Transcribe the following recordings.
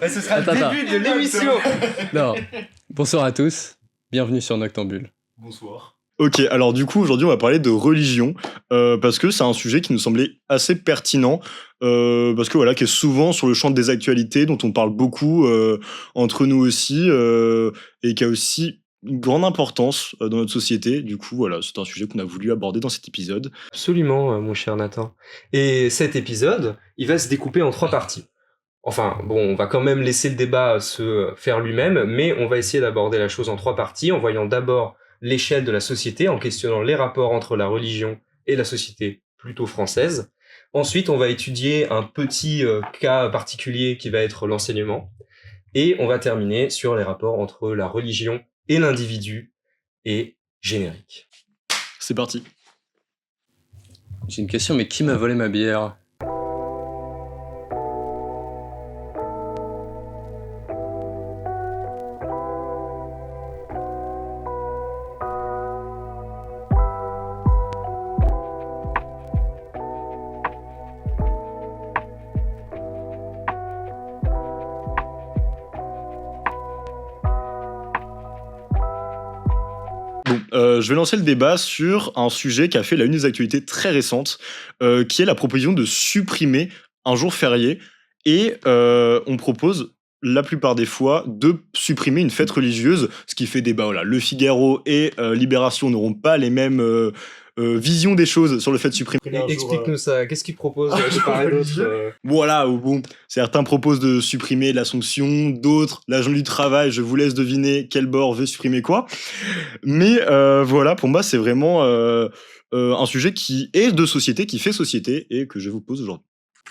Ce sera Attends, le début de l'émission. Non. Bonsoir à tous, bienvenue sur Noctambule. Bonsoir. Ok, alors du coup, aujourd'hui, on va parler de religion, parce que c'est un sujet qui nous semblait assez pertinent, parce que voilà, qui est souvent sur le champ des actualités, dont on parle beaucoup entre nous aussi, et qui a aussi une grande importance dans notre société. Du coup, voilà, c'est un sujet qu'on a voulu aborder dans cet épisode. Absolument, mon cher Nathan. Et cet épisode, il va se découper en 3 parties. Enfin, bon, on va quand même laisser le débat se faire lui-même, mais on va essayer d'aborder la chose en 3 parties, en voyant d'abord l'échelle de la société, en questionnant les rapports entre la religion et la société plutôt française. Ensuite, on va étudier un petit cas particulier qui va être l'enseignement. Et on va terminer sur les rapports entre la religion et l'individu, et générique. C'est parti. J'ai une question, mais qui m'a volé ma bière ? Je vais lancer le débat sur un sujet qui a fait la une des actualités très récentes, qui est la proposition de supprimer un jour férié. Et on propose, la plupart des fois, de supprimer une fête religieuse, ce qui fait débat. Voilà. Le Figaro et Libération n'auront pas les mêmes visions des choses sur le fait de supprimer un jour, Explique-nous ça, qu'est-ce qu'ils proposent de part et d'autre Voilà, bon, certains proposent de supprimer l'Assomption, d'autres la journée du travail, je vous laisse deviner quel bord veut supprimer quoi. Mais voilà, pour moi, c'est vraiment un sujet qui est de société, qui fait société, et que je vous pose aujourd'hui.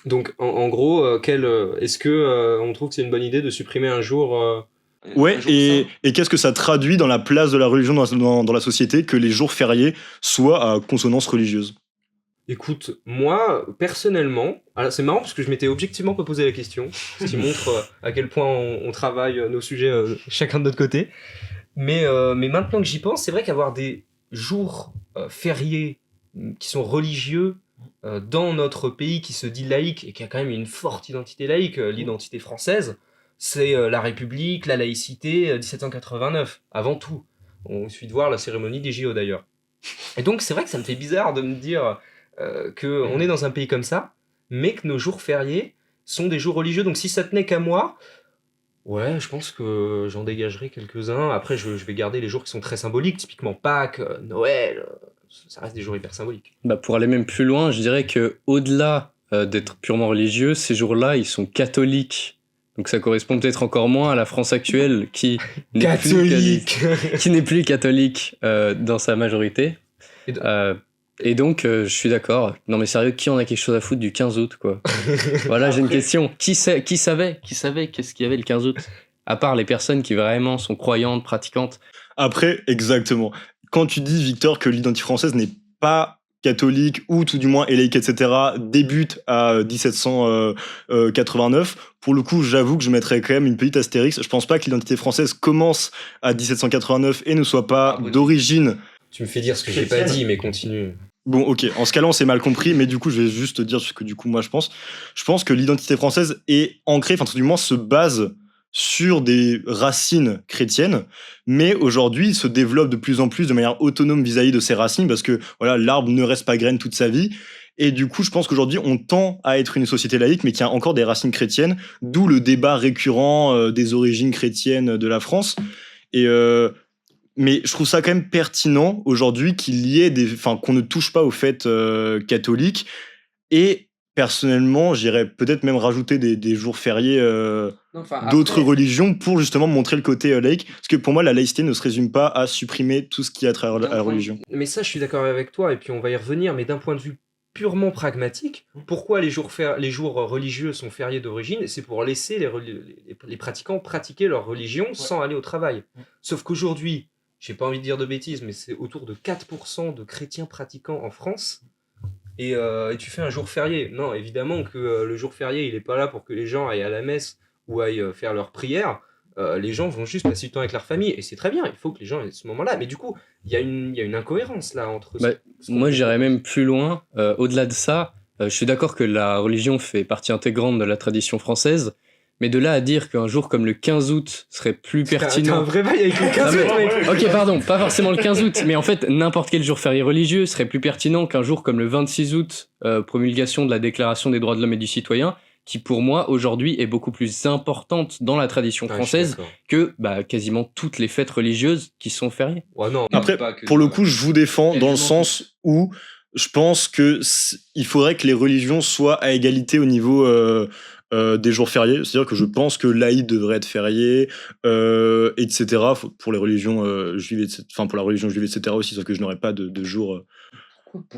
Donc, en gros, est-ce que on trouve que c'est une bonne idée de supprimer un jour Ouais, un jour et qu'est-ce que ça traduit dans la place de la religion dans la société, que les jours fériés soient à consonance religieuse? Écoute, moi, personnellement, alors c'est marrant parce que je m'étais objectivement pas posé la question, ce qui montre à quel point on travaille nos sujets chacun de notre côté. Mais maintenant que j'y pense, c'est vrai qu'avoir des jours fériés qui sont religieux dans notre pays qui se dit laïque et qui a quand même une forte identité laïque, l'identité française, c'est la République, la laïcité, 1789, avant tout. On suffit de voir la cérémonie des JO d'ailleurs. Et donc c'est vrai que ça me fait bizarre de me dire qu'on est dans un pays comme ça, mais que nos jours fériés sont des jours religieux. Donc si ça tenait qu'à moi, ouais, je pense que j'en dégagerai quelques-uns. Après, je vais garder les jours qui sont très symboliques, typiquement Pâques, Noël, ça reste des jours hyper symboliques. Bah, pour aller même plus loin, je dirais que au-delà d'être purement religieux, ces jours-là, ils sont catholiques. Donc ça correspond peut-être encore moins à la France actuelle qui n'est plus catholique dans sa majorité. Et donc, je suis d'accord. Non mais sérieux, qui en a quelque chose à foutre du 15 août, quoi? Voilà, j'ai une question. Qui savait qu'est-ce qu'il y avait le 15 août? À part les personnes qui vraiment sont croyantes, pratiquantes. Après, exactement. Quand tu dis, Victor, que l'identité française n'est pas catholique, ou tout du moins laïque, etc., débute à 1789, pour le coup, j'avoue que je mettrais quand même une petite astérix. Je pense pas que l'identité française commence à 1789 et ne soit pas d'origine... Tu me fais dire ce que j'ai pas dit, mais continue. Bon, ok, en ce cas-là, on s'est mal compris, mais du coup, je vais juste te dire ce que du coup, moi, je pense. Je pense que l'identité française est ancrée, enfin, tout du moins, se base sur des racines chrétiennes, mais aujourd'hui, il se développe de plus en plus de manière autonome vis-à-vis de ces racines, parce que, voilà, l'arbre ne reste pas graine toute sa vie. Et du coup, je pense qu'aujourd'hui, on tend à être une société laïque, mais qui a encore des racines chrétiennes, d'où le débat récurrent des origines chrétiennes de la France. Mais je trouve ça quand même pertinent aujourd'hui qu'il y ait qu'on ne touche pas aux fêtes catholiques. Et personnellement, j'irais peut-être même rajouter des jours fériés d'autres religions pour justement montrer le côté laïque. Parce que pour moi, la laïcité ne se résume pas à supprimer tout ce qui a trait à la religion. Mais ça, je suis d'accord avec toi, et puis on va y revenir, mais d'un point de vue purement pragmatique, pourquoi les jours religieux sont fériés d'origine? C'est pour laisser les pratiquants pratiquer leur religion sans aller au travail. Sauf qu'aujourd'hui, j'ai pas envie de dire de bêtises, mais c'est autour de 4% de chrétiens pratiquants en France, et tu fais un jour férié. Non, évidemment que le jour férié, il est pas là pour que les gens aillent à la messe ou aillent faire leur prière. Les gens vont juste passer du temps avec leur famille, et c'est très bien, il faut que les gens aient ce moment-là. Mais du coup, il y a une incohérence là entre... Moi, j'irais même plus loin. Au-delà de ça, Je suis d'accord que la religion fait partie intégrante de la tradition française, mais de là à dire qu'un jour comme le 15 août serait plus T'as un pertinent... vrai bail avec le 15 Ah, mais- août, mec. Ok, pardon, pas forcément le 15 août, mais en fait, n'importe quel jour férié religieux serait plus pertinent qu'un jour comme le 26 août, promulgation de la Déclaration des droits de l'homme et du citoyen, qui pour moi, aujourd'hui, est beaucoup plus importante dans la tradition Ah, je suis française d'accord. que quasiment toutes les fêtes religieuses qui sont fériées. Ouais, non. Après, pas que- pour le coup, je vous défends dans le Quasiment sens où je pense que il faudrait que les religions soient à égalité au niveau des jours fériés. C'est-à-dire que je pense que l'Aïd devrait être férié, etc. Pour les religions juives, enfin pour la religion juive, etc. aussi, sauf que je n'aurais pas de jour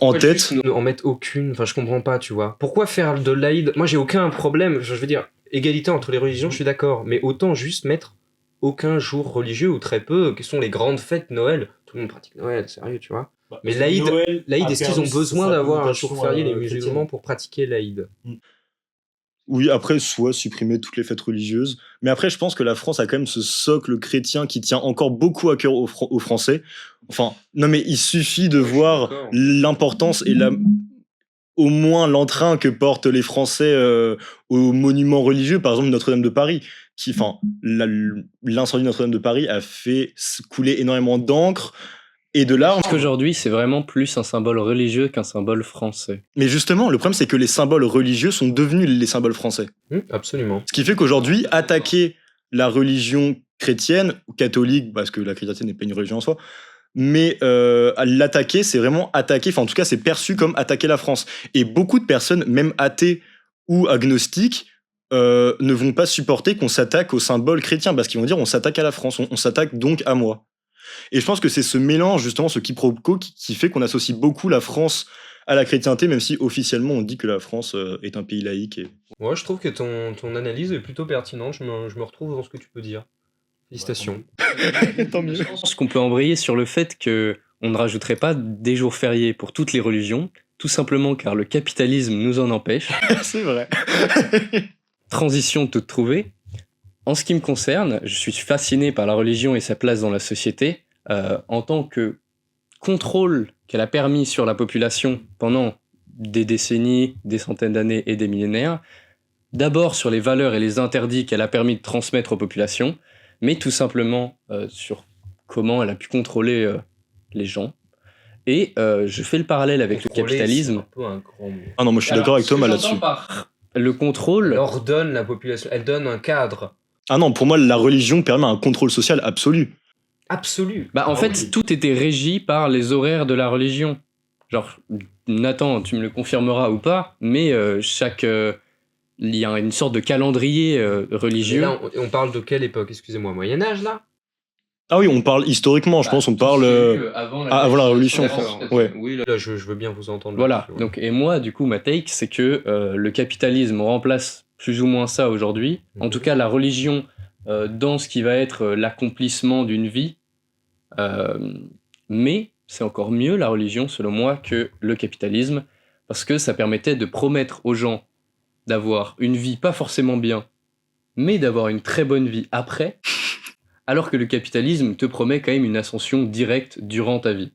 en tête. Juste ne en mettre aucune, enfin je comprends pas, tu vois. Pourquoi faire de l'Aïd? Moi j'ai aucun problème, je veux dire, égalité entre les religions, je suis d'accord, mais autant juste mettre aucun jour religieux ou très peu, quelles sont les grandes fêtes, Noël, tout le monde pratique Noël, sérieux, tu vois. Mais l'Aïd, est-ce qu'ils ont besoin d'avoir un jour férié, les musulmans, pour pratiquer l'Aïd? Oui, après, soit supprimer toutes les fêtes religieuses. Mais après, je pense que la France a quand même ce socle chrétien qui tient encore beaucoup à cœur aux Français. Enfin, non, mais il suffit de Ouais, je suis voir d'accord. l'importance et au moins l'entrain que portent les Français aux monuments religieux, par exemple Notre-Dame de Paris. L'incendie de Notre-Dame de Paris a fait couler énormément d'encre et de larmes. Parce qu'aujourd'hui, c'est vraiment plus un symbole religieux qu'un symbole français. Mais justement, le problème, c'est que les symboles religieux sont devenus les symboles français. Absolument. Ce qui fait qu'aujourd'hui, attaquer la religion chrétienne, ou catholique, parce que la chrétienté n'est pas une religion en soi, mais l'attaquer, c'est vraiment attaquer, enfin en tout cas, c'est perçu comme attaquer la France. Et beaucoup de personnes, même athées ou agnostiques, ne vont pas supporter qu'on s'attaque aux symboles chrétiens, parce qu'ils vont dire on s'attaque à la France, on s'attaque donc à moi. Et je pense que c'est ce mélange, justement, ce quiproquo qui fait qu'on associe beaucoup la France à la chrétienté, même si officiellement on dit que la France est un pays laïque. Ouais, je trouve que ton analyse est plutôt pertinente, je me retrouve dans ce que tu peux dire. Félicitations. Tant mieux. Je pense qu'on peut embrayer sur le fait que on ne rajouterait pas des jours fériés pour toutes les religions, tout simplement car le capitalisme nous en empêche. C'est vrai. Transition toute trouvée. En ce qui me concerne, je suis fasciné par la religion et sa place dans la société en tant que contrôle qu'elle a permis sur la population pendant des décennies, des centaines d'années et des millénaires. D'abord sur les valeurs et les interdits qu'elle a permis de transmettre aux populations, mais tout simplement sur comment elle a pu contrôler les gens. Et je fais le parallèle avec le Contrôler, capitalisme. c'est un peu un grand mot. Ah non, moi je suis d'accord avec Thomas là-dessus. Le contrôle... Elle ordonne la population, elle donne un cadre Ah non, pour moi, la religion permet un contrôle social absolu. absolu. en fait, oui. tout était régi par les horaires de la religion. Genre, Nathan, tu me le confirmeras ou pas, mais il y a une sorte de calendrier Mais religieux. là, on parle de quelle époque? Excusez-moi, Moyen-Âge, là? Ah oui, on parle historiquement, je pense, on parle avant la Révolution. Ouais. Oui, Là, je veux bien vous entendre. voilà. là-dessus, ouais. Donc, et moi, du coup, ma take, c'est que le capitalisme remplace plus ou moins ça aujourd'hui. En Mhm. tout cas, la religion dans ce qui va être l'accomplissement d'une vie. Mais c'est encore mieux, la religion, selon moi, que le capitalisme, parce que ça permettait de promettre aux gens d'avoir une vie pas forcément bien, mais d'avoir une très bonne vie après, alors que le capitalisme te promet quand même une ascension directe durant ta vie.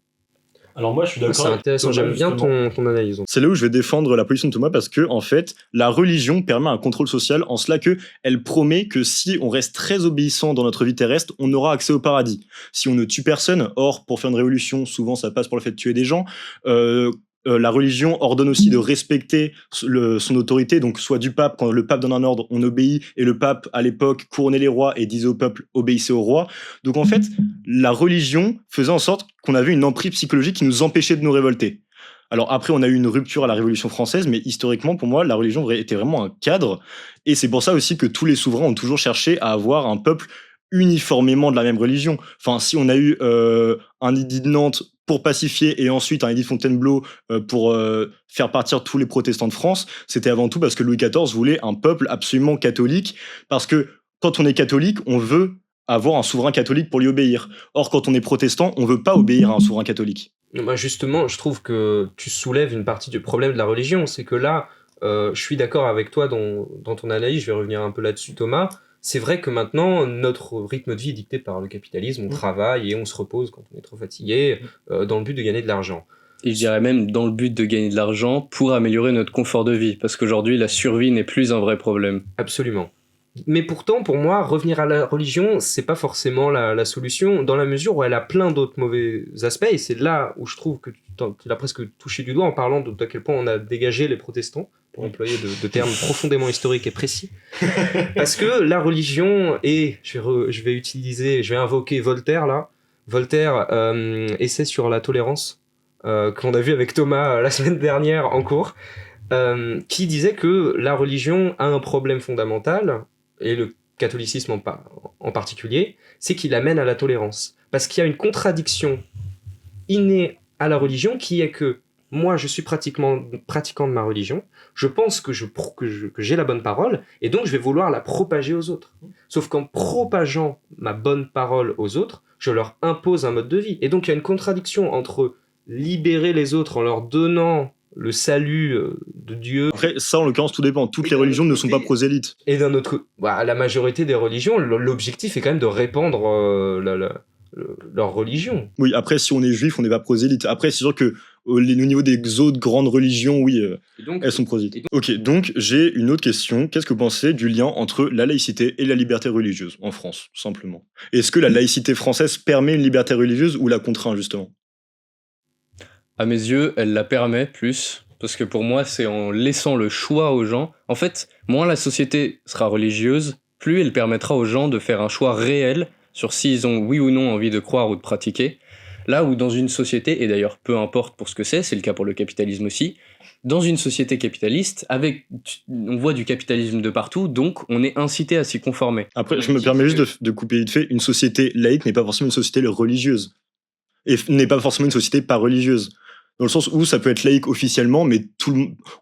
Alors moi, je suis Ouais, d'accord. c'est avec intéressant, Thomas, j'aime bien justement. ton analyse. C'est là où je vais défendre la position de Thomas parce que, en fait, la religion permet un contrôle social en cela que elle promet que si on reste très obéissant dans notre vie terrestre, on aura accès au paradis. Si on ne tue personne, or, pour faire une révolution, souvent ça passe pour le fait de tuer des gens, la religion ordonne aussi de respecter son autorité, donc soit du pape, quand le pape donne un ordre, on obéit, et le pape, à l'époque, couronnait les rois et disait au peuple, obéissez au roi. Donc en fait, la religion faisait en sorte qu'on avait une emprise psychologique qui nous empêchait de nous révolter. Alors après, on a eu une rupture à la Révolution française, mais historiquement, pour moi, la religion était vraiment un cadre, et c'est pour ça aussi que tous les souverains ont toujours cherché à avoir un peuple uniformément de la même religion. Enfin, si on a eu un édit de Nantes pour pacifier et ensuite un édit de Fontainebleau pour faire partir tous les protestants de France, c'était avant tout parce que Louis XIV voulait un peuple absolument catholique, parce que quand on est catholique, on veut avoir un souverain catholique pour lui obéir. Or, quand on est protestant, on veut pas obéir à un souverain catholique. Bah justement, je trouve que tu soulèves une partie du problème de la religion. C'est que là, je suis d'accord avec toi dans ton analyse, je vais revenir un peu là-dessus, Thomas. C'est vrai que maintenant, notre rythme de vie est dicté par le capitalisme, on travaille et on se repose quand on est trop fatigué, dans le but de gagner de l'argent. Et je dirais même dans le but de gagner de l'argent pour améliorer notre confort de vie. Parce qu'aujourd'hui, la survie n'est plus un vrai problème. Absolument. Mais pourtant, pour moi, revenir à la religion, c'est pas forcément la solution, dans la mesure où elle a plein d'autres mauvais aspects, et c'est là où je trouve que tu l'as presque touché du doigt en parlant d'à quel point on a dégagé les protestants, pour employer de termes profondément historiques et précis. Parce que la religion est, je vais invoquer Voltaire là. Voltaire, essai sur la tolérance, qu'on a vu avec Thomas la semaine dernière en cours, qui disait que la religion a un problème fondamental, et le catholicisme en particulier, c'est qu'il amène à la tolérance. Parce qu'il y a une contradiction innée à la religion qui est que moi, je suis pratiquant de ma religion, je pense que j'ai la bonne parole, et donc je vais vouloir la propager aux autres. Sauf qu'en propageant ma bonne parole aux autres, je leur impose un mode de vie. Et donc il y a une contradiction entre libérer les autres en leur donnant le salut de Dieu. Après, ça, en l'occurrence, tout dépend. Toutes les religions ne sont pas prosélytes. Et d'un autre, la majorité des religions, l'objectif est quand même de répandre leur religion. Oui, après, si on est juif, on n'est pas prosélyte. Après, c'est sûr que au niveau des autres grandes religions, oui, elles sont prosélytes. Ok, donc j'ai une autre question. Qu'est-ce que vous pensez du lien entre la laïcité et la liberté religieuse en France, simplement? Est-ce que la laïcité française permet une liberté religieuse ou la contraint, justement? À mes yeux, elle la permet plus, parce que pour moi, c'est en laissant le choix aux gens. En fait, moins la société sera religieuse, plus elle permettra aux gens de faire un choix réel sur s'ils ont oui ou non envie de croire ou de pratiquer. Là où dans une société, et d'ailleurs peu importe pour ce que c'est le cas pour le capitalisme aussi, dans une société capitaliste, on voit du capitalisme de partout, donc on est incité à s'y conformer. Après, je me permets juste de couper vite fait, une société laïque n'est pas forcément une société religieuse, et n'est pas forcément une société pas religieuse. Dans le sens où ça peut être laïque officiellement, mais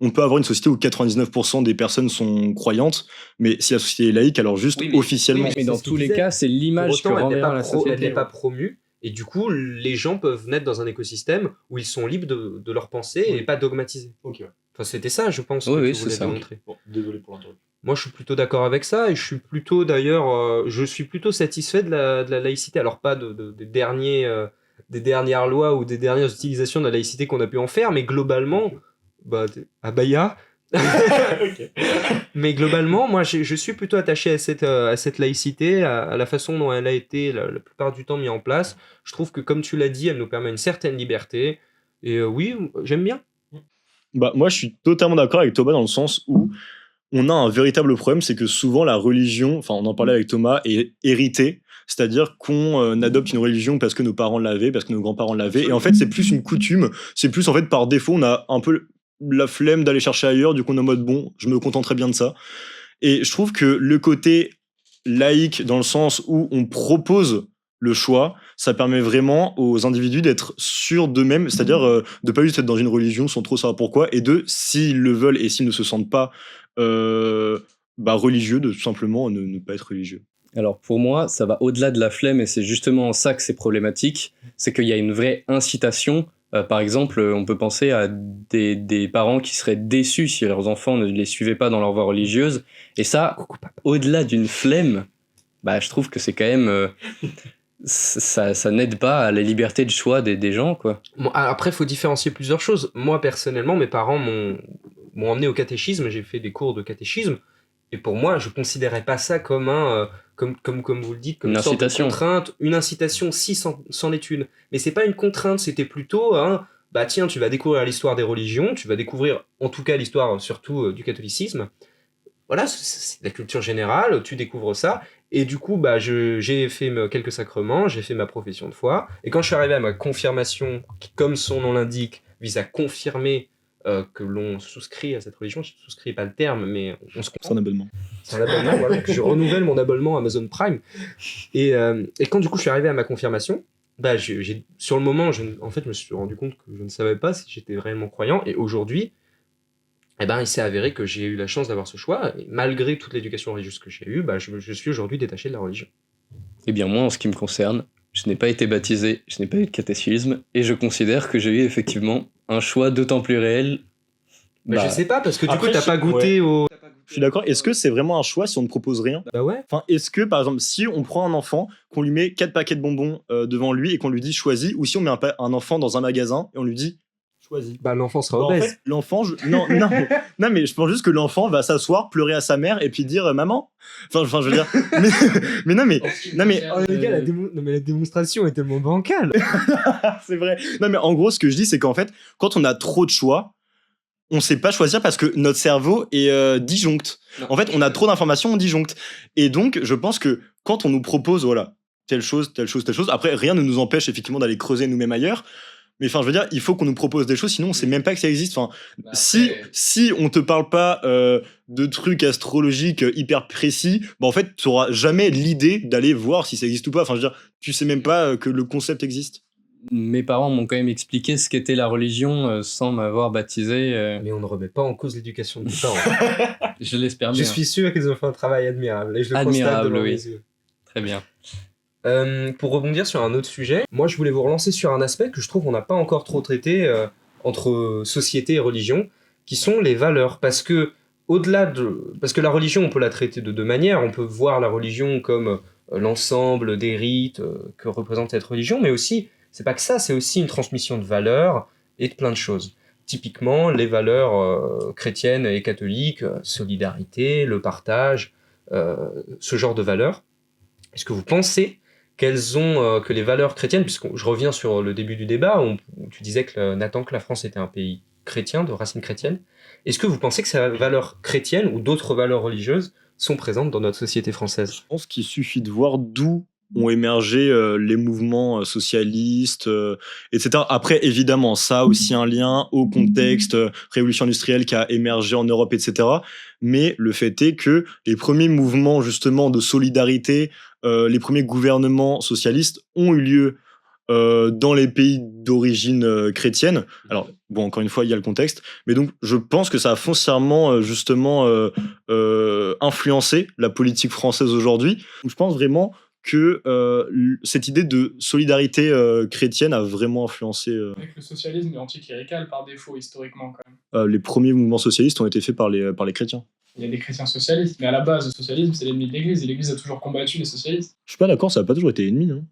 on peut avoir une société où 99% des personnes sont croyantes, mais si la société est laïque, alors juste officiellement. Mais dans tous les cas, c'est l'image que renverra la société. Elle n'est pas promue, et du coup, les gens peuvent naître dans un écosystème où ils sont libres de leur pensée et pas dogmatisés. Ok. Enfin, c'était ça, je pense, oui, que tu voulais ça. démontrer. Bon, désolé pour l'interruption. Moi, je suis plutôt d'accord avec ça, et je suis plutôt, d'ailleurs, satisfait de la laïcité. Alors, pas des dernières lois ou des dernières utilisations de la laïcité qu'on a pu en faire, mais globalement, abaya. Mais globalement, moi, je suis plutôt attaché à cette laïcité, à la façon dont elle a été la plupart du temps mise en place. Je trouve que, comme tu l'as dit, elle nous permet une certaine liberté. Et oui, j'aime bien. Moi, je suis totalement d'accord avec Thomas dans le sens où on a un véritable problème, c'est que souvent la religion, enfin on en parlait avec Thomas, est héritée. C'est-à-dire qu'on adopte une religion parce que nos parents l'avaient, parce que nos grands-parents l'avaient. Et en fait, c'est plus une coutume. C'est plus, en fait, par défaut, on a un peu la flemme d'aller chercher ailleurs. Du coup, on est en mode, bon, je me contenterai bien de ça. Et je trouve que le côté laïque, dans le sens où on propose le choix, ça permet vraiment aux individus d'être sûrs d'eux-mêmes, c'est-à-dire de pas juste être dans une religion sans trop savoir pourquoi, et s'ils le veulent et s'ils ne se sentent pas religieux, de tout simplement ne pas être religieux. Alors pour moi, ça va au-delà de la flemme, et c'est justement en ça que c'est problématique, c'est qu'il y a une vraie incitation. Par exemple, on peut penser à des parents qui seraient déçus si leurs enfants ne les suivaient pas dans leur voie religieuse, et ça, au-delà d'une flemme, je trouve que c'est quand même... ça n'aide pas à la liberté de choix des gens, quoi. Bon, après, il faut différencier plusieurs choses. Moi, personnellement, mes parents m'ont emmené au catéchisme, j'ai fait des cours de catéchisme, et pour moi, je considérais pas ça comme comme vous le dites, comme une sorte de contrainte, une incitation, si c'en est une. Mais c'est pas une contrainte, c'était plutôt tiens, tu vas découvrir l'histoire des religions, tu vas découvrir en tout cas l'histoire surtout du catholicisme. Voilà, c'est la culture générale, tu découvres ça. Et du coup, j'ai fait quelques sacrements, j'ai fait ma profession de foi. Et quand je suis arrivé à ma confirmation, qui, comme son nom l'indique, vise à confirmer que l'on souscrit à cette religion, je ne souscris pas le terme, mais on se comprend. C'est un abonnement. C'est un abonnement, voilà. Donc je renouvelle mon abonnement Amazon Prime. Et quand du coup je suis arrivé à ma confirmation, sur le moment, je me suis rendu compte que je ne savais pas si j'étais réellement croyant. Et aujourd'hui, il s'est avéré que j'ai eu la chance d'avoir ce choix. Et malgré toute l'éducation religieuse que j'ai eue, je suis aujourd'hui détaché de la religion. Eh bien moi, en ce qui me concerne, je n'ai pas été baptisé, je n'ai pas eu de catéchisme, et je considère que j'ai eu effectivement un choix d'autant plus réel. Je sais pas, parce que du coup, t'as pas goûté au... Je suis d'accord. Est-ce que c'est vraiment un choix si on ne propose rien ? Bah ouais. Enfin, est-ce que, par exemple, si on prend un enfant, qu'on lui met 4 paquets de bonbons devant lui et qu'on lui dit choisis, ou si on met un enfant dans un magasin et on lui dit choisi. Bah, l'enfant sera Bah, en obèse. fait, l'enfant, non, mais je pense juste que l'enfant va s'asseoir, pleurer à sa mère et puis dire maman. Enfin, je veux dire. Mais non, mais Oh, les gars, non, mais la démonstration est tellement bancale. c'est vrai. Non, mais en gros, ce que je dis, c'est qu'en fait, quand on a trop de choix, on sait pas choisir parce que notre cerveau est disjoncte. En fait, on a trop d'informations, on disjoncte. Et donc, je pense que quand on nous propose, voilà, telle chose, telle chose, telle chose, après, rien ne nous empêche effectivement d'aller creuser nous-mêmes ailleurs. Mais enfin, je veux dire, il faut qu'on nous propose des choses, sinon on sait même pas que ça existe. Enfin, si on te parle pas de trucs astrologiques hyper précis, bah en fait, tu auras jamais l'idée d'aller voir si ça existe ou pas. Enfin, je veux dire, tu sais même pas que le concept existe. Mes parents m'ont quand même expliqué ce qu'était la religion sans m'avoir baptisé. Mais on ne remet pas en cause l'éducation de tes parents. Je l'espère bien. Je suis sûr qu'ils ont fait un travail admirable et je le constate Admirable, devant oui. mes yeux. Très bien. Pour rebondir sur un autre sujet, moi je voulais vous relancer sur un aspect que je trouve qu'on n'a pas encore trop traité entre société et religion, qui sont les valeurs. Parce que parce que la religion, on peut la traiter de deux manières. On peut voir la religion comme l'ensemble des rites que représente cette religion, mais aussi, c'est pas que ça, c'est aussi une transmission de valeurs et de plein de choses. Typiquement, les valeurs chrétiennes et catholiques, solidarité, le partage, ce genre de valeurs. Est-ce que vous pensez que les valeurs chrétiennes, puisque je reviens sur le début du débat, où tu disais Nathan, que la France était un pays chrétien, de racines chrétiennes, est-ce que vous pensez que ces valeurs chrétiennes ou d'autres valeurs religieuses sont présentes dans notre société française ? Je pense qu'il suffit de voir d'où ont émergé les mouvements socialistes, etc. Après, évidemment, ça a aussi un lien au contexte révolution industrielle qui a émergé en Europe, etc. Mais le fait est que les premiers mouvements, justement, de solidarité, les premiers gouvernements socialistes ont eu lieu dans les pays d'origine chrétienne. Alors, bon, encore une fois, il y a le contexte. Mais donc, je pense que ça a foncièrement, justement, influencé la politique française aujourd'hui. Donc, je pense vraiment que cette idée de solidarité chrétienne a vraiment influencé. Avec le socialisme est anticlérical par défaut, historiquement, quand même. Les premiers mouvements socialistes ont été faits par les chrétiens. Il y a des chrétiens socialistes, mais à la base, le socialisme, c'est l'ennemi de l'Église, et l'Église a toujours combattu les socialistes. Je suis pas d'accord, ça n'a pas toujours été ennemi. Hein.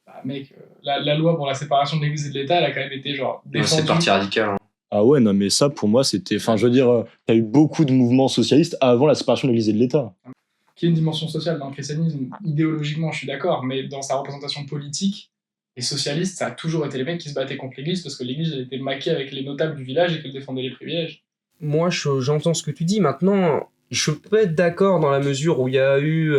Bah, mec, la loi pour la séparation de l'Église et de l'État, elle a quand même été, genre, défendue. C'est parti radical. Hein. Ah ouais, non, mais ça, pour moi, c'était... Enfin, je veux dire, t'as eu beaucoup de mouvements socialistes avant la séparation de l'Église et de l'État. Qui est une dimension sociale dans le christianisme, idéologiquement, je suis d'accord, mais dans sa représentation politique, les socialistes, ça a toujours été les mecs qui se battaient contre l'Église, parce que l'Église, elle était maquée avec les notables du village et qu'elle défendait les privilèges. Moi, j'entends ce que tu dis. Maintenant, je peux être d'accord dans la mesure où il y a eu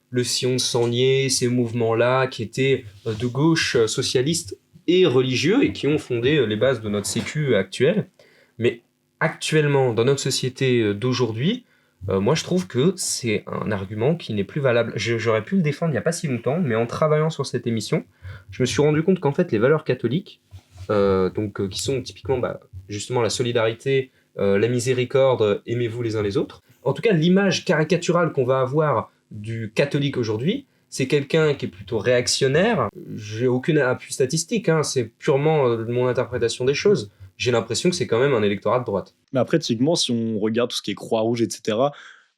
le sillon de Sangnier, ces mouvements-là qui étaient de gauche socialiste et religieux et qui ont fondé les bases de notre sécu actuelle. Mais actuellement, dans notre société d'aujourd'hui, moi je trouve que c'est un argument qui n'est plus valable. J'aurais pu le défendre il n'y a pas si longtemps, mais en travaillant sur cette émission, je me suis rendu compte qu'en fait les valeurs catholiques, qui sont typiquement justement la solidarité, la miséricorde, aimez-vous les uns les autres. En tout cas, l'image caricaturale qu'on va avoir du catholique aujourd'hui, c'est quelqu'un qui est plutôt réactionnaire. J'ai aucune appui statistique, hein, c'est purement mon interprétation des choses. J'ai l'impression que c'est quand même un électorat de droite. Mais après, typiquement, si on regarde tout ce qui est Croix-Rouge, etc.,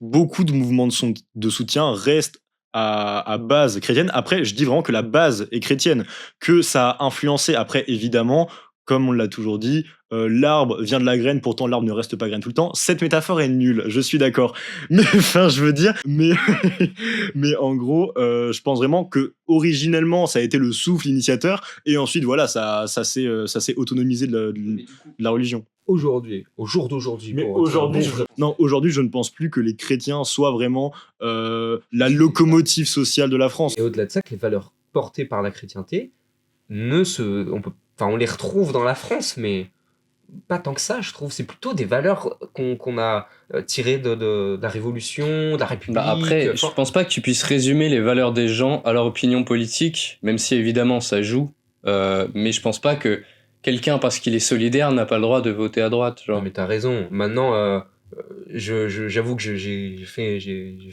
beaucoup de mouvements de soutien restent à base chrétienne. Après, je dis vraiment que la base est chrétienne, que ça a influencé. Après, évidemment, comme on l'a toujours dit, l'arbre vient de la graine, pourtant l'arbre ne reste pas graine tout le temps. Cette métaphore est nulle, je suis d'accord. Mais enfin, je veux dire, mais en gros, je pense vraiment que originellement, ça a été le souffle initiateur, et ensuite, voilà, ça s'est autonomisé de la religion. Aujourd'hui, au jour d'aujourd'hui. Mais aujourd'hui, je ne pense plus que les chrétiens soient vraiment la locomotive sociale de la France. Et au-delà de ça, que les valeurs portées par la chrétienté on les retrouve dans la France, mais pas tant que ça, je trouve. C'est plutôt des valeurs qu'on a tirées de la Révolution, de la République. Après, je pense pas que tu puisses résumer les valeurs des gens à leur opinion politique, même si évidemment ça joue. Mais je pense pas que quelqu'un, parce qu'il est solidaire, n'a pas le droit de voter à droite. Genre. Non, mais t'as raison. Maintenant, j'avoue que j'ai fait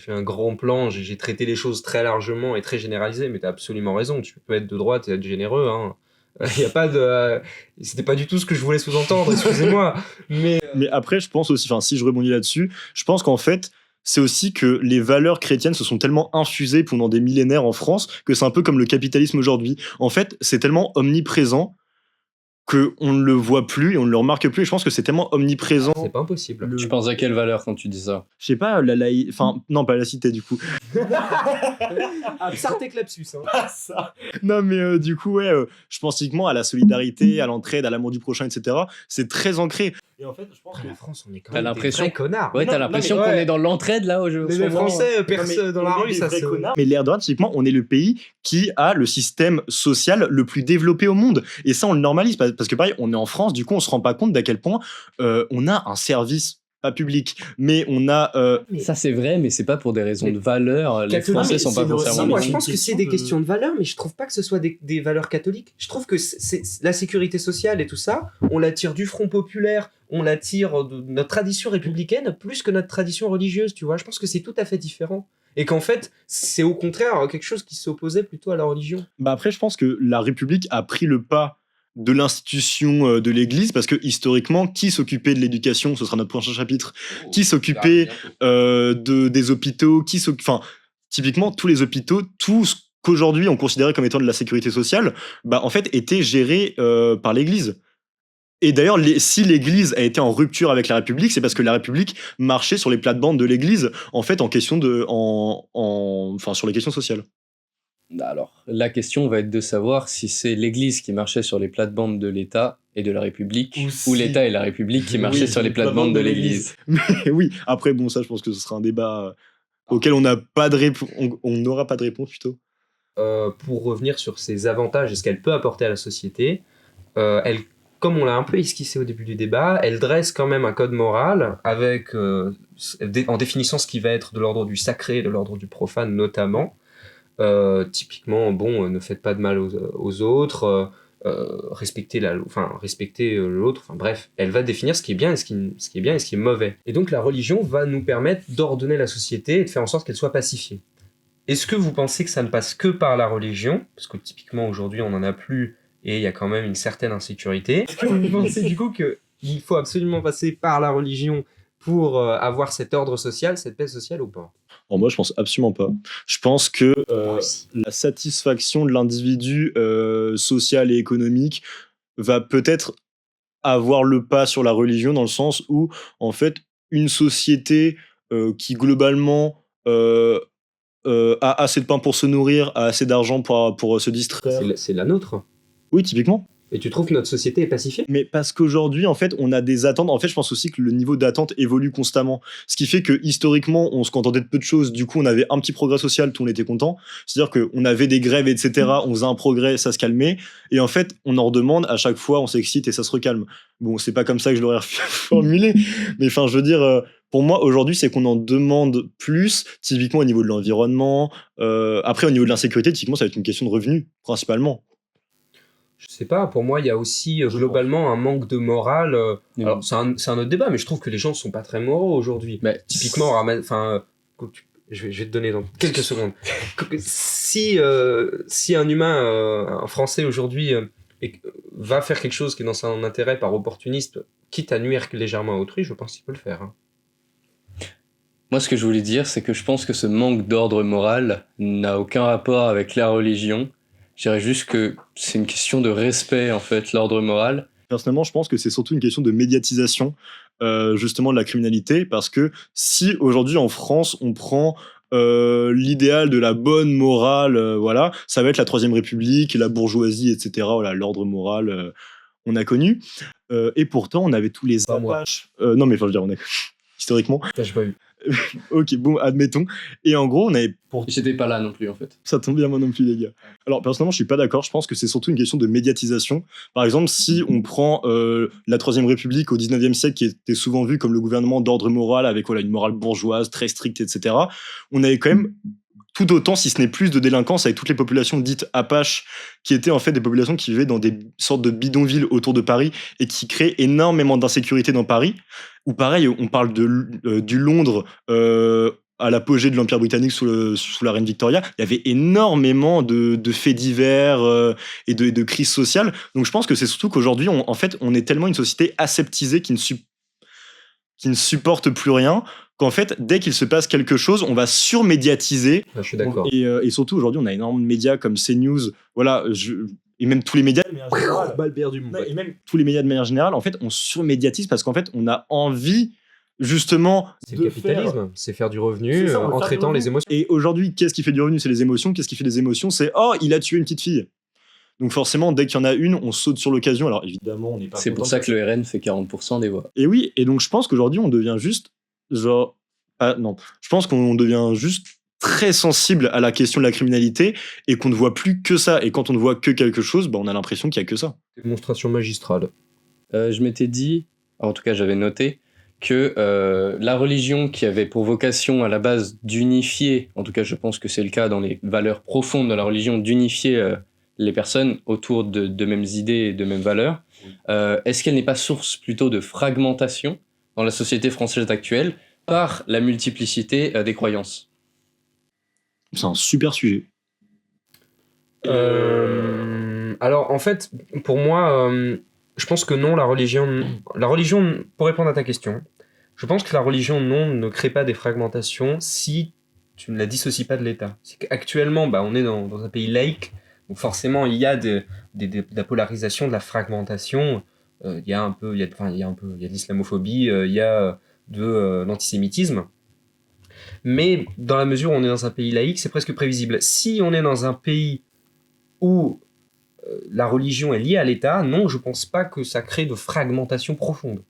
un grand plan, j'ai traité les choses très largement et très généralisé, mais t'as absolument raison. Tu peux être de droite et être généreux, hein. Il y a pas de c'était pas du tout ce que je voulais sous-entendre, excusez-moi, mais après je pense aussi, enfin si je rebondis là-dessus, je pense qu'en fait c'est aussi que les valeurs chrétiennes se sont tellement infusées pendant des millénaires en France que c'est un peu comme le capitalisme aujourd'hui. En fait, c'est tellement omniprésent qu'on ne le voit plus et on ne le remarque plus. Et je pense que c'est tellement omniprésent. C'est pas impossible. Tu penses à quelle valeur quand tu dis ça? Je sais pas, enfin, non, pas la laïcité du coup. Sartek lapsus. Hein. Ça. Non, mais du coup, ouais, je pense typiquement à la solidarité, à l'entraide, à l'amour du prochain, etc. C'est très ancré. Et en fait, je pense que La France, on est quand T'as même des l'impression- vrais connards. Ouais, Non, t'as non, l'impression mais qu'on ouais. est dans l'entraide là au jeu. Les Français, personne dans la rue, ça se... Mais l'air de rien, typiquement, on est le pays qui a le système social le plus développé au monde. Et ça, on le normalise. Parce que pareil, on est en France, du coup, on se rend pas compte d'à quel point on a un service, pas public, mais on a... Ça c'est vrai, mais c'est pas pour des raisons Mais- de valeur. Les Catholique, Français mais sont pas c'est foncièrement. aussi, moi, mais je pense une que c'est question des de- questions de valeurs, mais je trouve pas que ce soit des valeurs catholiques. Je trouve que c'est la sécurité sociale et tout ça, on la tire du Front populaire, on la tire de notre tradition républicaine plus que notre tradition religieuse, tu vois. Je pense que c'est tout à fait différent. Et qu'en fait, c'est au contraire quelque chose qui s'opposait plutôt à la religion. Bah après, je pense que la République a pris le pas de l'institution de l'Église, parce que historiquement, qui s'occupait de l'éducation, ce sera notre prochain chapitre, qui s'occupait des hôpitaux, enfin, typiquement, tous les hôpitaux, tout ce qu'aujourd'hui on considérait comme étant de la sécurité sociale, bah en fait, étaient gérés par l'Église. Et d'ailleurs, si l'Église a été en rupture avec la République, c'est parce que la République marchait sur les plates-bandes de l'Église, en fait, enfin, sur les questions sociales. Alors, la question va être de savoir si c'est l'Église qui marchait sur les plates-bandes de l'État et de la République, Ou ou si- l'État et la République qui marchaient Oui, sur les plates-bandes de l'Église. Mais oui, après, bon, ça, je pense que ce sera un débat auquel on n'a pas de on n'aura pas de réponse plutôt. Pour revenir sur ses avantages et ce qu'elle peut apporter à la société, elle, comme on l'a un peu esquissé au début du débat, elle dresse quand même un code moral avec, en définissant ce qui va être de l'ordre du sacré et de l'ordre du profane notamment. Typiquement, bon, ne faites pas de mal aux autres, respectez l'autre, enfin bref, elle va définir ce qui est bien et ce qui est bien et ce qui est mauvais. Et donc la religion va nous permettre d'ordonner la société et de faire en sorte qu'elle soit pacifiée. Est-ce que vous pensez que ça ne passe que par la religion? Parce que typiquement aujourd'hui on n'en a plus et il y a quand même une certaine insécurité. Est-ce que vous pensez du coup qu'il faut absolument passer par la religion pour avoir cet ordre social, cette paix sociale ou pas? Moi, je pense absolument pas. Je pense que la satisfaction de l'individu social et économique va peut-être avoir le pas sur la religion, dans le sens où, en fait, une société qui globalement a assez de pain pour se nourrir, a assez d'argent pour se distraire. C'est la nôtre. Oui, typiquement. Et tu trouves que notre société est pacifiée? Mais parce qu'aujourd'hui, en fait, on a des attentes. En fait, je pense aussi que le niveau d'attente évolue constamment. Ce qui fait que, historiquement, on se contentait de peu de choses. Du coup, on avait un petit progrès social, tout on était content. C'est-à-dire qu'on avait des grèves, etc. On faisait un progrès, ça se calmait. Et en fait, on en redemande à chaque fois, on s'excite et ça se recalme. Bon, c'est pas comme ça que je l'aurais formulé. Mais enfin, je veux dire, pour moi, aujourd'hui, c'est qu'on en demande plus, typiquement au niveau de l'environnement. Après, au niveau de l'insécurité, typiquement, ça va être une question de revenus, principalement. Je sais pas, pour moi, il y a aussi globalement un manque de morale. Alors, c'est un autre débat, mais je trouve que les gens sont pas très moraux aujourd'hui. Mais Typiquement, je vais te donner dans quelques secondes. Si un humain, un Français aujourd'hui, va faire quelque chose qui est dans son intérêt par opportuniste, quitte à nuire légèrement à autrui, je pense qu'il peut le faire. Hein. moi, ce que je voulais dire, c'est que je pense que ce manque d'ordre moral n'a aucun rapport avec la religion. Je dirais juste que c'est une question de respect, en fait, l'ordre moral. Personnellement, je pense que c'est surtout une question de médiatisation, justement, de la criminalité, parce que si aujourd'hui en France on prend l'idéal de la bonne morale, voilà, ça va être la Troisième République, la bourgeoisie, etc. Voilà, l'ordre moral, on a connu. Et pourtant, on avait tous les Pas moi. Apaches. Non, mais enfin, je veux dire, on a historiquement. Ça, j'ai pas vu. Ok, bon, admettons. Et en gros, on avait. J'étais pas là non plus, en fait. Ça tombe bien, moi non plus, les gars. Alors, personnellement, je suis pas d'accord. Je pense que c'est surtout une question de médiatisation. Par exemple, si on prend la Troisième République au 19e siècle, qui était souvent vue comme le gouvernement d'ordre moral, avec voilà, une morale bourgeoise très stricte, etc., on avait quand même tout autant, si ce n'est plus, de délinquance avec toutes les populations dites Apaches, qui étaient en fait des populations qui vivaient dans des sortes de bidonvilles autour de Paris et qui créaient énormément d'insécurité dans Paris. Ou pareil, on parle du Londres à l'apogée de l'Empire britannique sous la reine Victoria. Il y avait énormément de faits divers et de crises sociales. Donc je pense que c'est surtout qu'aujourd'hui, en fait, on est tellement une société aseptisée qui ne supporte plus rien, qu'en fait, dès qu'il se passe quelque chose, on va surmédiatiser. Je suis d'accord. Et surtout, aujourd'hui, on a énormément de médias comme CNews. Voilà, et même tous les médias de manière générale, Balle perdue, mon non, pote. et même tous les médias de manière générale, en fait, on surmédiatise parce qu'en fait, on a envie justement C'est de le faire- capitalisme, c'est faire du C'est revenu ça, on veut en faire traitant du les revenu. émotions. Et aujourd'hui, qu'est-ce qui fait du revenu? C'est les émotions. Qu'est-ce qui fait des émotions? C'est oh, il a tué une petite fille. Donc forcément, dès qu'il y en a une, on saute sur l'occasion. Alors évidemment, on n'est pas. C'est pour content ça que le RN fait 40% des voix. Et oui, et donc je pense qu'aujourd'hui, on devient juste genre non, je pense qu'on devient juste très sensible à la question de la criminalité et qu'on ne voit plus que ça. Et quand on ne voit que quelque chose, bah, on a l'impression qu'il y a que ça. Démonstration magistrale. Je m'étais dit, en tout cas j'avais noté, que la religion qui avait pour vocation à la base d'unifier, en tout cas je pense que c'est le cas dans les valeurs profondes de la religion, d'unifier les personnes autour de mêmes idées et de mêmes valeurs, est-ce qu'elle n'est pas source plutôt de fragmentation dans la société française actuelle par la multiplicité des croyances? C'est un super sujet. Alors en fait, pour moi, je pense que non, la religion, pour répondre à ta question, je pense que la religion, non, ne crée pas des fragmentations si tu ne la dissocies pas de l'État. C'est qu'actuellement, bah, on est dans un pays laïque, donc forcément, il y a de la polarisation, de la fragmentation, il y a de l'islamophobie, il y a de l'antisémitisme. Mais dans la mesure où on est dans un pays laïque, c'est presque prévisible. Si on est dans un pays où la religion est liée à l'État, non, je pense pas que ça crée de fragmentation profonde.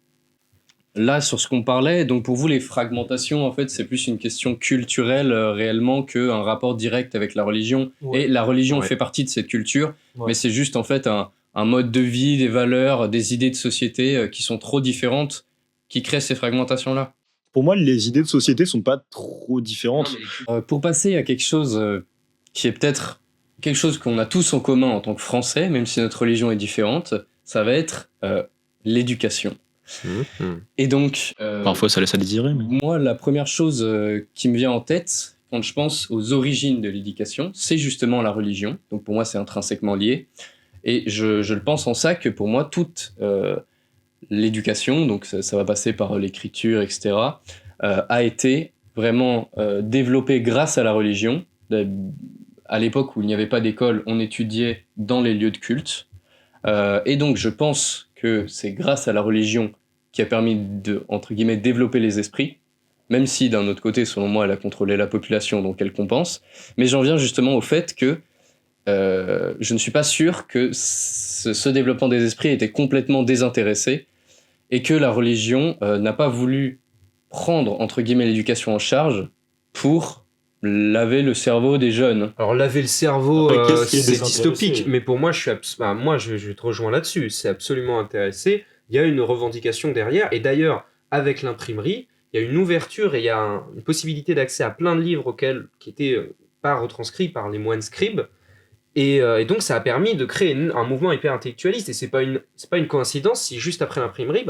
Là, sur ce qu'on parlait, donc pour vous, les fragmentations, en fait, c'est plus une question culturelle réellement qu'un rapport direct avec la religion. Ouais. Et la religion Ouais. fait partie de cette culture, Ouais. mais c'est juste en fait un mode de vie, des valeurs, des idées de société qui sont trop différentes qui créent ces fragmentations-là. Pour moi, les idées de société sont pas trop différentes. Pour passer à quelque chose qui est peut-être quelque chose qu'on a tous en commun en tant que Français, même si notre religion est différente, ça va être l'éducation. Et donc, Parfois, ça laisse à désirer. Mais... moi, la première chose qui me vient en tête quand je pense aux origines de l'éducation, c'est justement la religion. Donc pour moi, c'est intrinsèquement lié. Et je le pense en ça que pour moi, toute l'éducation, donc ça va passer par l'écriture, etc., a été vraiment développée grâce à la religion. À l'époque où il n'y avait pas d'école, on étudiait dans les lieux de culte. Et donc je pense que c'est grâce à la religion qui a permis de, entre guillemets, développer les esprits, même si d'un autre côté, selon moi, elle a contrôlé la population, donc elle compense. Mais j'en viens justement au fait que je ne suis pas sûr que ce développement des esprits était complètement désintéressé et que la religion n'a pas voulu prendre, entre guillemets, l'éducation en charge pour laver le cerveau des jeunes. Alors laver le cerveau, Après, qu'est-ce qui est c'est désintéressé ? dystopique, mais pour moi, je te rejoins là-dessus. C'est absolument intéressé. Il y a une revendication derrière, et d'ailleurs, avec l'imprimerie, il y a une ouverture et il y a une possibilité d'accès à plein de livres qui étaient pas retranscrits par les moines scribes. Et donc, ça a permis de créer un mouvement hyper intellectualiste. Et c'est pas une coïncidence si juste après l'imprimerie,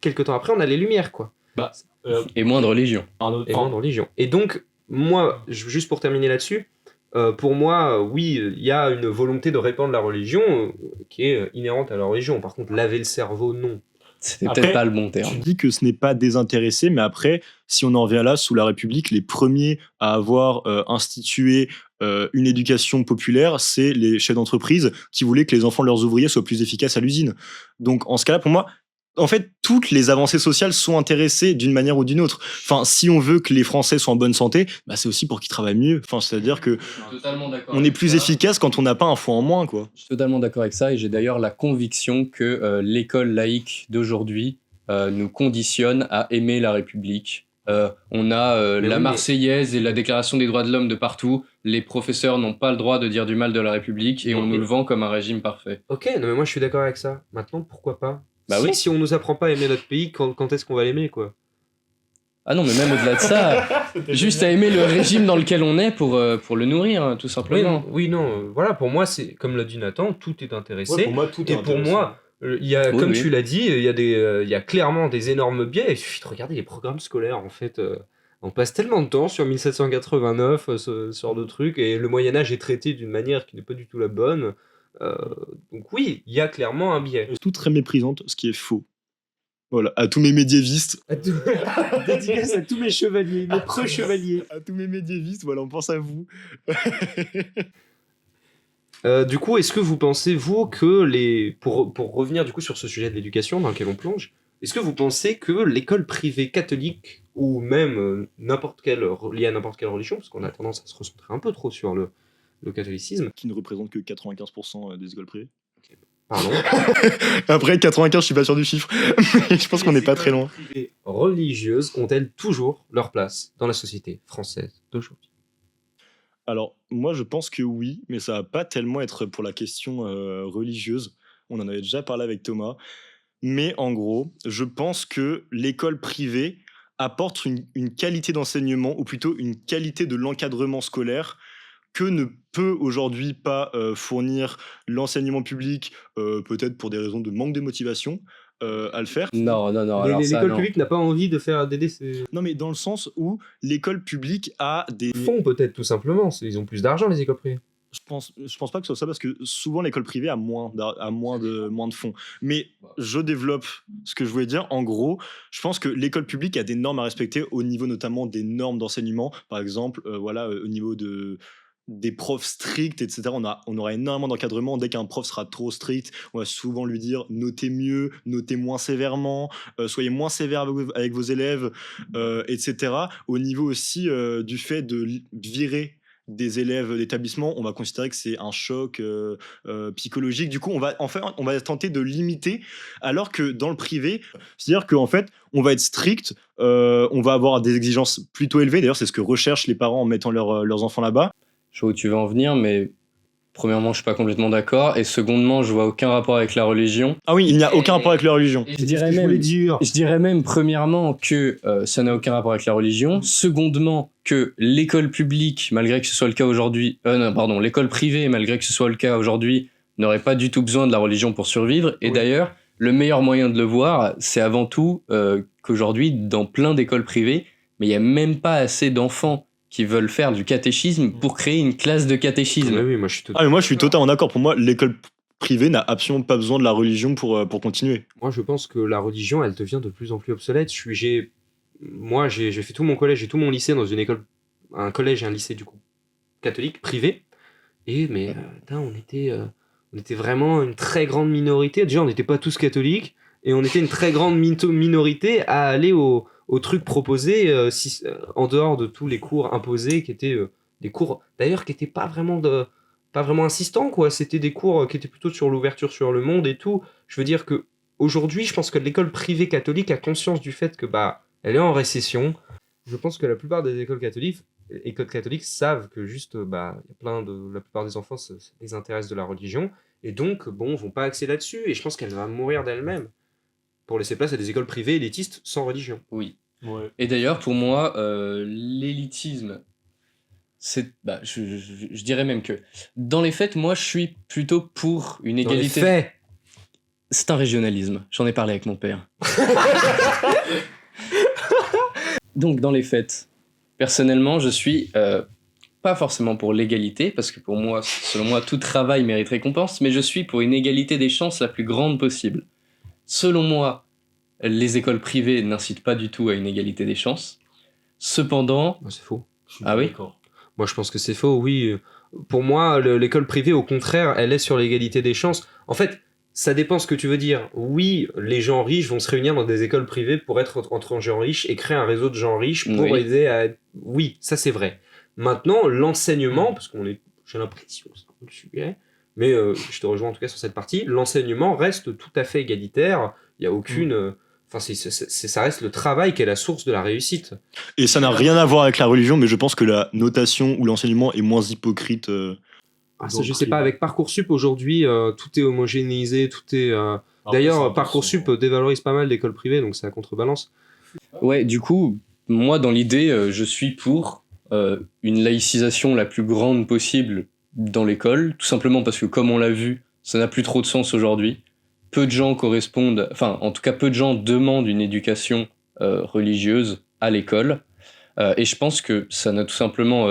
quelques temps après, on a les Lumières, quoi. Et moins de religion. Et moins de religion. Et donc, moi, juste pour terminer là-dessus, pour moi, oui, il y a une volonté de répandre la religion qui est inhérente à la religion. Par contre, laver le cerveau, non. C'était Après, peut-être pas le bon terme. Tu dis que ce n'est pas désintéressé, mais après, si on en revient là, sous la République, les premiers à avoir institué une éducation populaire, c'est les chefs d'entreprise qui voulaient que les enfants de leurs ouvriers soient plus efficaces à l'usine. Donc, en ce cas-là, pour moi, en fait, toutes les avancées sociales sont intéressées d'une manière ou d'une autre. Enfin, si on veut que les Français soient en bonne santé, c'est aussi pour qu'ils travaillent mieux. Enfin, c'est-à-dire que Totalement d'accord. on est plus efficace quand on n'a pas un foie en moins, quoi. Je suis totalement d'accord avec ça et j'ai d'ailleurs la conviction que l'école laïque d'aujourd'hui nous conditionne à aimer la République. On a Mais la oui, Marseillaise et la Déclaration des droits de l'homme de partout. Les professeurs n'ont pas le droit de dire du mal de la République et on nous le vend comme un régime parfait. Ok, non, mais moi, je suis d'accord avec ça. Maintenant, pourquoi pas Bah oui. Si on nous apprend pas à aimer notre pays, quand est-ce qu'on va l'aimer, quoi? Ah non, mais même au-delà de ça, juste à aimer le régime dans lequel on est pour le nourrir, hein, tout simplement. Oui, non, voilà, pour moi, c'est comme l'a dit Nathan, tout est intéressé. moi, tout Et pour moi, il y a, Oui, comme oui. tu l'as dit, il y a clairement des énormes biais. Il suffit de regarder les programmes scolaires, en fait. On passe tellement de temps sur 1789, ce genre de truc, et le Moyen-Âge est traité d'une manière qui n'est pas du tout la bonne. Donc oui, il y a clairement un biais. tout très méprisante, ce qui est faux. Voilà, à tous mes médiévistes. Dédicace à tous mes chevaliers, mes preux chevaliers. À tous mes médiévistes, voilà, on pense à vous. Du coup, est-ce que vous pensez, vous, que pour revenir du coup sur ce sujet de l'éducation dans lequel on plonge, est-ce que vous pensez que l'école privée catholique, ou même liée à n'importe quelle religion, parce qu'on a tendance à se recentrer un peu trop sur le catholicisme, Qui ne représente que 95% des écoles privées. pardon, Après, 95, je suis pas sûr du chiffre, mais je pense qu'on n'est pas très loin. les privées religieuses ont-elles toujours leur place dans la société française d'aujourd'hui? Alors, moi, je pense que oui, mais ça va pas tellement être pour la question religieuse. On en avait déjà parlé avec Thomas. Mais en gros, je pense que l'école privée apporte une qualité d'enseignement, ou plutôt une qualité de l'encadrement scolaire que ne peut aujourd'hui pas fournir l'enseignement public, peut-être pour des raisons de manque de motivation à le faire. Non, alors ça, L'école non. publique n'a pas envie de faire d'aider ses Non, mais dans le sens où l'école publique a des... fonds, peut-être, tout simplement. Ils ont plus d'argent, les écoles privées. Je pense pas que ce soit ça parce que souvent l'école privée a moins de fonds. Mais je développe ce que je voulais dire. En gros, je pense que l'école publique a des normes à respecter au niveau notamment des normes d'enseignement. Par exemple, au niveau des profs stricts, etc. On aura énormément d'encadrement. Dès qu'un prof sera trop strict, on va souvent lui dire notez mieux, notez moins sévèrement, soyez moins sévère avec vos élèves, etc. Au niveau aussi du fait de virer des élèves d'établissement, on va considérer que c'est un choc psychologique. Du coup, on va tenter de limiter, alors que dans le privé, c'est-à-dire qu'en fait, on va être strict, on va avoir des exigences plutôt élevées. D'ailleurs, c'est ce que recherchent les parents en mettant leurs enfants là-bas. Je vois où tu veux en venir, mais premièrement, je suis pas complètement d'accord. Et secondement, je vois aucun rapport avec la religion. Ah oui, il n'y a aucun rapport avec la religion. Je dirais même, premièrement, que ça n'a aucun rapport avec la religion. Secondement, que l'école publique, malgré que ce soit le cas aujourd'hui, l'école privée, malgré que ce soit le cas aujourd'hui, n'aurait pas du tout besoin de la religion pour survivre. Et d'ailleurs, le meilleur moyen de le voir, c'est avant tout qu'aujourd'hui, dans plein d'écoles privées, mais il n'y a même pas assez d'enfants qui veulent faire du catéchisme pour créer une classe de catéchisme. Oui, moi je suis totalement d'accord. Pour moi, l'école privée n'a absolument pas besoin de la religion pour continuer. Moi, je pense que la religion, elle devient de plus en plus obsolète. J'ai fait tout mon collège et tout mon lycée dans un collège et un lycée du coup catholique privé. On était vraiment une très grande minorité. Déjà, on n'était pas tous catholiques et on était une très grande minorité à aller aux trucs proposés en dehors de tous les cours imposés qui étaient des cours d'ailleurs qui n'étaient pas vraiment insistants, quoi. C'était des cours qui étaient plutôt sur l'ouverture sur le monde et tout. Je veux dire que aujourd'hui, je pense que l'école privée catholique a conscience du fait que elle est en récession. Je pense que la plupart des écoles catholiques savent que juste la plupart des enfants les intéressent de la religion et donc vont pas axer là-dessus, et je pense qu'elle va mourir d'elle-même pour laisser place à des écoles privées élitistes sans religion. Oui. Ouais. Et d'ailleurs, pour moi, l'élitisme, je dirais même que dans les faits, moi, je suis plutôt pour une égalité. Dans les faits. C'est un régionalisme. J'en ai parlé avec mon père. Donc, dans les faits, personnellement, je suis pas forcément pour l'égalité, parce que pour moi, selon moi, tout travail mérite récompense, mais je suis pour une égalité des chances la plus grande possible. Selon moi, les écoles privées n'incitent pas du tout à une égalité des chances. Cependant... C'est faux. Ah oui ? Moi, je pense que c'est faux, oui. Pour moi, l'école privée, au contraire, elle est sur l'égalité des chances. En fait, ça dépend ce que tu veux dire. Oui, les gens riches vont se réunir dans des écoles privées pour être entre gens riches et créer un réseau de gens riches pour aider à... Oui, ça c'est vrai. Maintenant, l'enseignement, parce j'ai l'impression que c'est un peu le sujet, mais je te rejoins en tout cas sur cette partie, l'enseignement reste tout à fait égalitaire. Il n'y a aucune... ça reste le travail qui est la source de la réussite. Et ça n'a rien à voir avec la religion, mais je pense que la notation ou l'enseignement est moins hypocrite. Je sais pas, avec Parcoursup aujourd'hui, tout est homogénéisé, tout est... D'ailleurs, Parcoursup dévalorise pas mal d'écoles privées, donc ça contrebalance. Ouais, du coup, moi, dans l'idée, je suis pour une laïcisation la plus grande possible dans l'école, tout simplement parce que, comme on l'a vu, ça n'a plus trop de sens aujourd'hui. Peu de gens correspondent, enfin, en tout cas, peu de gens demandent une éducation religieuse à l'école. Et je pense que ça n'a tout simplement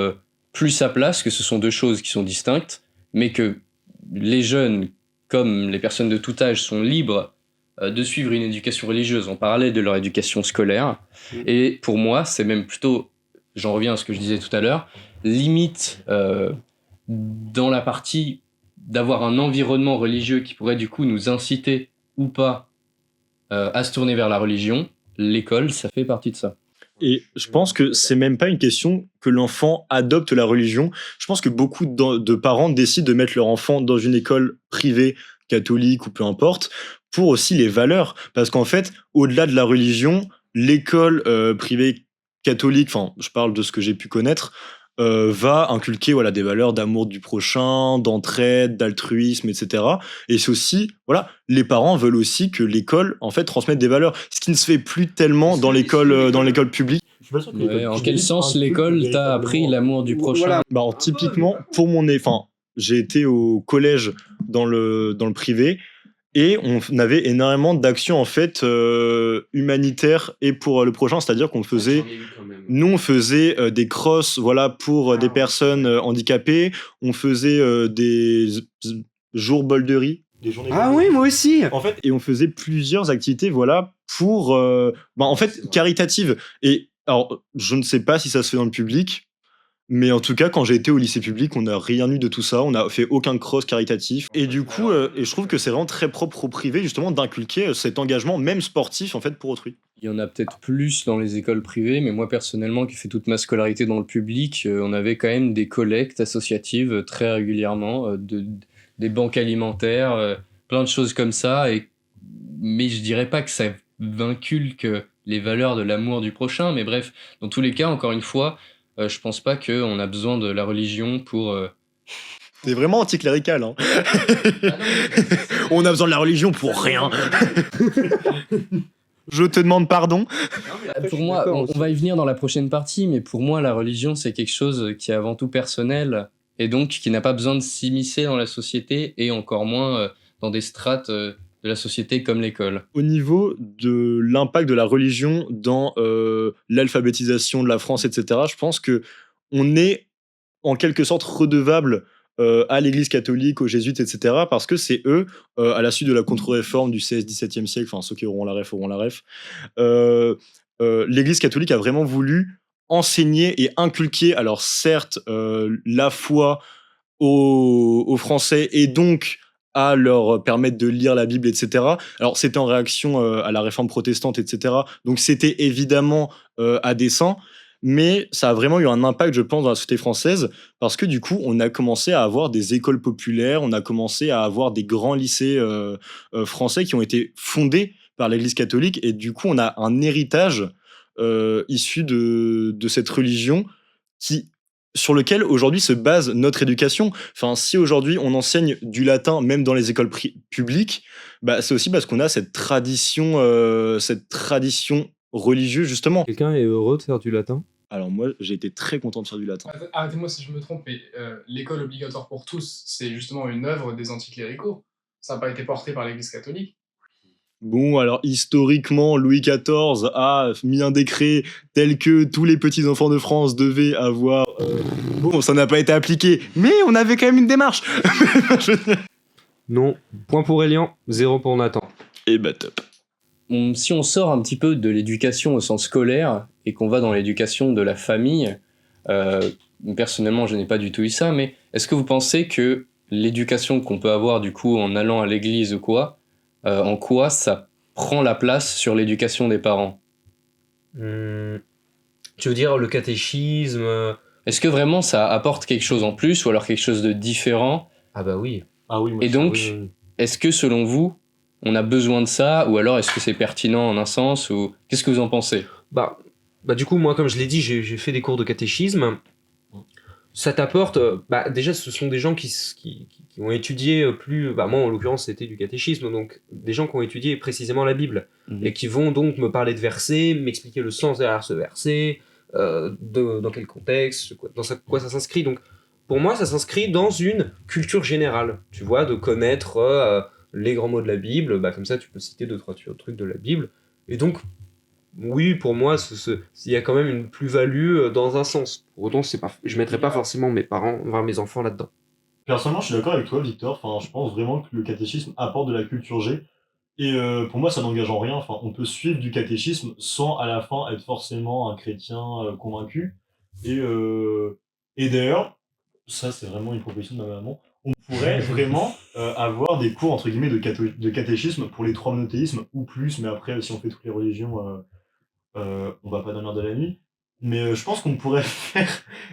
plus sa place, que ce sont deux choses qui sont distinctes, mais que les jeunes, comme les personnes de tout âge, sont libres de suivre une éducation religieuse en parallèle de leur éducation scolaire. Et pour moi, c'est même plutôt, j'en reviens à ce que je disais tout à l'heure, limite dans la partie d'avoir un environnement religieux qui pourrait du coup nous inciter ou pas à se tourner vers la religion, l'école, ça fait partie de ça. Et je pense que c'est même pas une question que l'enfant adopte la religion. Je pense que beaucoup de parents décident de mettre leur enfant dans une école privée, catholique ou peu importe, pour aussi les valeurs. Parce qu'en fait, au-delà de la religion, l'école privée catholique, enfin, je parle de ce que j'ai pu connaître, va inculquer voilà, des valeurs d'amour du prochain, d'entraide, d'altruisme, etc. Et c'est aussi, voilà, les parents veulent aussi que l'école, en fait, transmette des valeurs. Ce qui ne se fait plus tellement dans l'école publique. Je suis pas sûr que l'école En publique quel sens l'école t'a appris l'amour du prochain? Voilà. bah alors, typiquement, pour enfin, j'ai été au collège dans le privé et on avait énormément d'actions en fait humanitaires et pour le prochain, c'est-à-dire qu'on faisait, nous on faisait des crosses, voilà, pour des personnes handicapées, on faisait des jours bol de riz. Des journées Ah bol de oui, riz. moi aussi. En fait, et on faisait plusieurs activités, voilà, pour, en fait, caritatives. Et alors, je ne sais pas si ça se fait dans le public, mais en tout cas, quand j'ai été au lycée public, on n'a rien eu de tout ça. On n'a fait aucun cross caritatif. Et du coup, et je trouve que c'est vraiment très propre au privé, justement, d'inculquer cet engagement, même sportif, en fait, pour autrui. Il y en a peut-être plus dans les écoles privées, mais moi personnellement, qui fais toute ma scolarité dans le public, on avait quand même des collectes associatives très régulièrement, des banques alimentaires, plein de choses comme ça. Mais je dirais pas que ça inculque les valeurs de l'amour du prochain, mais bref, dans tous les cas, encore une fois, je pense pas qu'on a besoin de la religion pour... T'es vraiment anticlérical, hein. On a besoin de la religion pour rien. Je te demande pardon. Pour moi, on va y venir dans la prochaine partie, mais pour moi, la religion, c'est quelque chose qui est avant tout personnel, et donc qui n'a pas besoin de s'immiscer dans la société, et encore moins dans des strates de la société comme l'école. Au niveau de l'impact de la religion dans l'alphabétisation de la France, etc., je pense que on est en quelque sorte redevable à l'Église catholique, aux jésuites, etc., parce que c'est eux, à la suite de la contre-réforme du XVI-XVIIe siècle, enfin ceux qui auront la ref, l'Église catholique a vraiment voulu enseigner et inculquer, alors certes, la foi aux Français et donc à leur permettre de lire la Bible, etc. Alors c'était en réaction à la réforme protestante, etc. Donc c'était évidemment à dessein, mais ça a vraiment eu un impact, je pense, dans la société française, parce que du coup, on a commencé à avoir des écoles populaires, on a commencé à avoir des grands lycées français qui ont été fondés par l'Église catholique, et du coup, on a un héritage issu de cette religion qui sur lequel aujourd'hui se base notre éducation. Enfin, si aujourd'hui on enseigne du latin même dans les écoles publiques, bah, c'est aussi parce qu'on a cette tradition religieuse justement. Quelqu'un est heureux de faire du latin? Alors moi, j'ai été très content de faire du latin. Arrêtez-moi si je me trompe, mais l'école obligatoire pour tous, c'est justement une œuvre des anticléricaux. Ça n'a pas été porté par l'Église catholique. Bon, alors historiquement, Louis XIV a mis un décret tel que tous les petits-enfants de France devaient avoir... Bon, ça n'a pas été appliqué, mais on avait quand même une démarche. Non. Point pour Elian, 0 pour Nathan. Et bah top. Si on sort un petit peu de l'éducation au sens scolaire et qu'on va dans l'éducation de la famille, personnellement, je n'ai pas du tout eu ça, mais est-ce que vous pensez que l'éducation qu'on peut avoir du coup en allant à l'église ou quoi, en quoi ça prend la place sur l'éducation des parents? Tu veux dire le catéchisme? Est-ce que vraiment ça apporte quelque chose en plus ou alors quelque chose de différent? Ah bah oui. Ah oui, moi, Et donc, oui. est-ce que selon vous, on a besoin de ça ou alors est-ce que c'est pertinent en un sens ou qu'est-ce que vous en pensez? Bah du coup, moi, comme je l'ai dit, j'ai fait des cours de catéchisme. Ça t'apporte... déjà, ce sont des gens qui ont étudié plus... moi, en l'occurrence, c'était du catéchisme, donc des gens qui ont étudié précisément la Bible, et qui vont donc me parler de versets, m'expliquer le sens derrière ce verset, dans quel contexte, quoi ça s'inscrit. Donc, pour moi, ça s'inscrit dans une culture générale, tu vois, de connaître les grands mots de la Bible, comme ça, tu peux citer 2-3 trucs de la Bible, et donc... Oui, pour moi, il y a quand même une plus-value dans un sens. Pour autant, je mettrais pas forcément mes parents, mes enfants là-dedans. Personnellement, je suis d'accord avec toi, Victor. Enfin, je pense vraiment que le catéchisme apporte de la culture G. Et pour moi, ça n'engage en rien. Enfin, on peut suivre du catéchisme sans à la fin être forcément un chrétien convaincu. Et d'ailleurs, ça c'est vraiment une proposition de ma maman. on pourrait vraiment avoir des cours entre guillemets de catéchisme pour les 3 monothéismes ou plus, mais après si on fait toutes les religions, on va pas dormir de la nuit. Mais je pense qu'on pourrait faire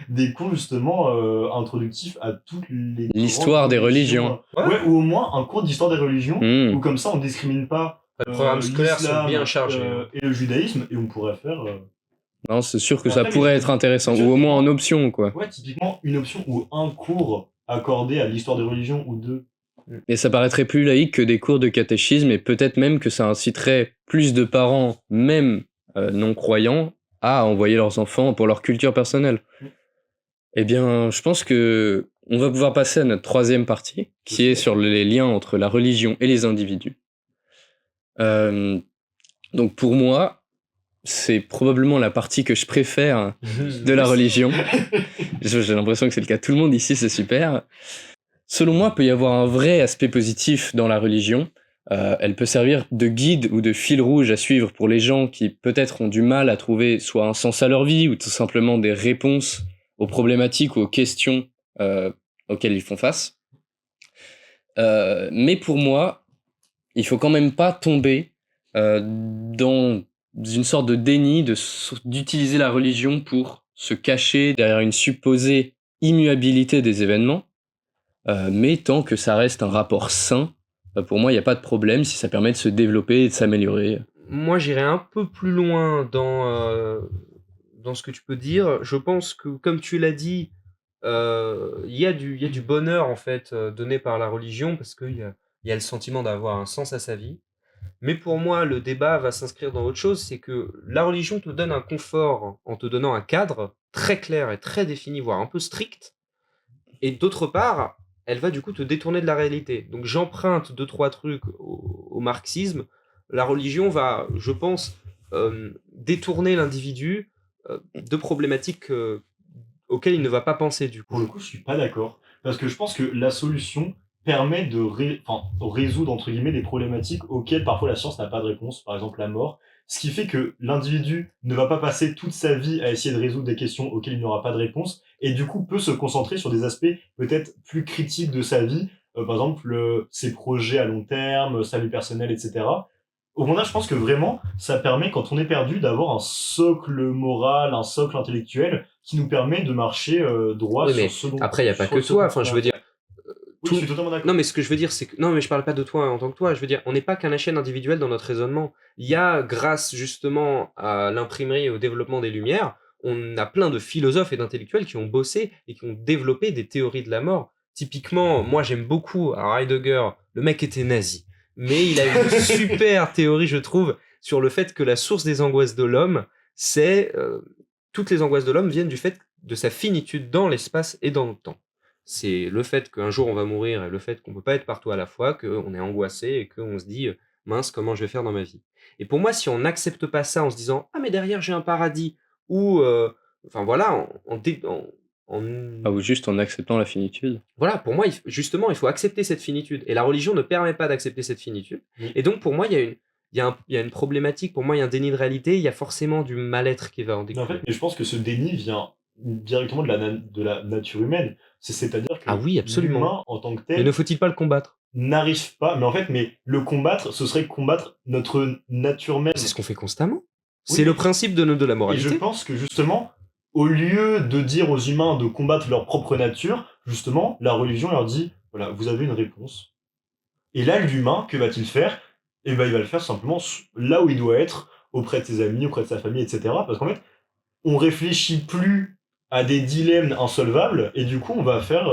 des cours justement introductifs à toutes les L'histoire grandes des religions. Ouais, ou au moins un cours d'histoire des religions, où comme ça on discrimine pas Les programmes scolaires sont l'islam, bien chargés. et le judaïsme, et on pourrait faire Non, c'est sûr que Bon, ça après, pourrait mais être intéressant, je- ou au moins en option, quoi. ouais, typiquement une option ou un cours accordé à l'histoire des religions ou deux. Et ça paraîtrait plus laïque que des cours de catéchisme, et peut-être même que ça inciterait plus de parents, même non-croyants, à envoyer leurs enfants pour leur culture personnelle. Eh bien, je pense que on va pouvoir passer à notre 3e partie, qui est sur les liens entre la religion et les individus. Donc pour moi, c'est probablement la partie que je préfère de la religion. J'ai l'impression que c'est le cas de tout le monde ici, c'est super. Selon moi, il peut y avoir un vrai aspect positif dans la religion. Elle peut servir de guide ou de fil rouge à suivre pour les gens qui peut-être ont du mal à trouver soit un sens à leur vie ou tout simplement des réponses aux problématiques ou aux questions auxquelles ils font face. Mais pour moi, il faut quand même pas tomber dans une sorte de déni d'utiliser la religion pour se cacher derrière une supposée immuabilité des événements. Mais tant que ça reste un rapport sain, pour moi, il n'y a pas de problème si ça permet de se développer et de s'améliorer. Moi, j'irais un peu plus loin dans ce que tu peux dire. Je pense que, comme tu l'as dit, il y a du bonheur, en fait, donné par la religion, parce qu'il y a le sentiment d'avoir un sens à sa vie. Mais pour moi, le débat va s'inscrire dans autre chose, c'est que la religion te donne un confort en te donnant un cadre très clair et très défini, voire un peu strict. Et d'autre part, elle va du coup te détourner de la réalité. Donc j'emprunte 2-3 trucs au marxisme. La religion va, je pense, détourner l'individu de problématiques auxquelles il ne va pas penser du Pour coup. le coup, je suis pas d'accord. Parce que je pense que la solution permet de résoudre, entre guillemets, des problématiques auxquelles parfois la science n'a pas de réponse, par exemple la mort. Ce qui fait que l'individu ne va pas passer toute sa vie à essayer de résoudre des questions auxquelles il n'aura pas de réponse, et du coup peut se concentrer sur des aspects peut-être plus critiques de sa vie, par exemple ses projets à long terme, sa vie personnelle, etc. Au contraire, je pense que vraiment, ça permet, quand on est perdu, d'avoir un socle moral, un socle intellectuel qui nous permet de marcher droit Oui, mais sur ce dont. après, il n'y a pas sur que ce toi. dont Enfin, on je a veux dire, Oui, je suis totalement d'accord. non, mais ce que je veux dire, c'est que. Non, mais je parle pas de toi en tant que toi. Je veux dire, on n'est pas qu'un échelle individuelle dans notre raisonnement. Il y a, grâce justement à l'imprimerie et au développement des Lumières, on a plein de philosophes et d'intellectuels qui ont bossé et qui ont développé des théories de la mort. Typiquement, moi j'aime beaucoup Heidegger, le mec était nazi. Mais il a une super théorie, je trouve, sur le fait que la source des angoisses de l'homme, c'est. Toutes les angoisses de l'homme viennent du fait de sa finitude dans l'espace et dans le temps. C'est le fait qu'un jour on va mourir et le fait qu'on peut pas être partout à la fois, qu'on est angoissé et qu'on se dit mince, comment je vais faire dans ma vie. Et pour moi, si on n'accepte pas ça en se disant ah mais derrière j'ai un paradis ou enfin voilà Ou juste en acceptant la finitude. voilà, pour moi justement il faut accepter cette finitude et la religion ne permet pas d'accepter cette finitude. Oui. Et donc pour moi il y a une problématique, pour moi il y a un déni de réalité, il y a forcément du mal-être qui va en Mais en découler. fait, je pense que ce déni vient directement de la nature humaine. C'est-à-dire que Ah oui, absolument. l'humain, en tant que Mais tel, ne faut-il pas le combattre? n'arrive pas. Mais en fait, le combattre, ce serait combattre notre nature même. C'est ce qu'on fait constamment. Oui, C'est mais- le principe de la Et je moralité. pense que justement, au lieu de dire aux humains de combattre leur propre nature, justement, la religion leur dit voilà, vous avez une réponse. Et là, l'humain, que va-t-il faire? Eh ben, il va le faire simplement là où il doit être, auprès de ses amis, auprès de sa famille, etc. Parce qu'en fait, on réfléchit plus à des dilemmes insolvables, et du coup, on va faire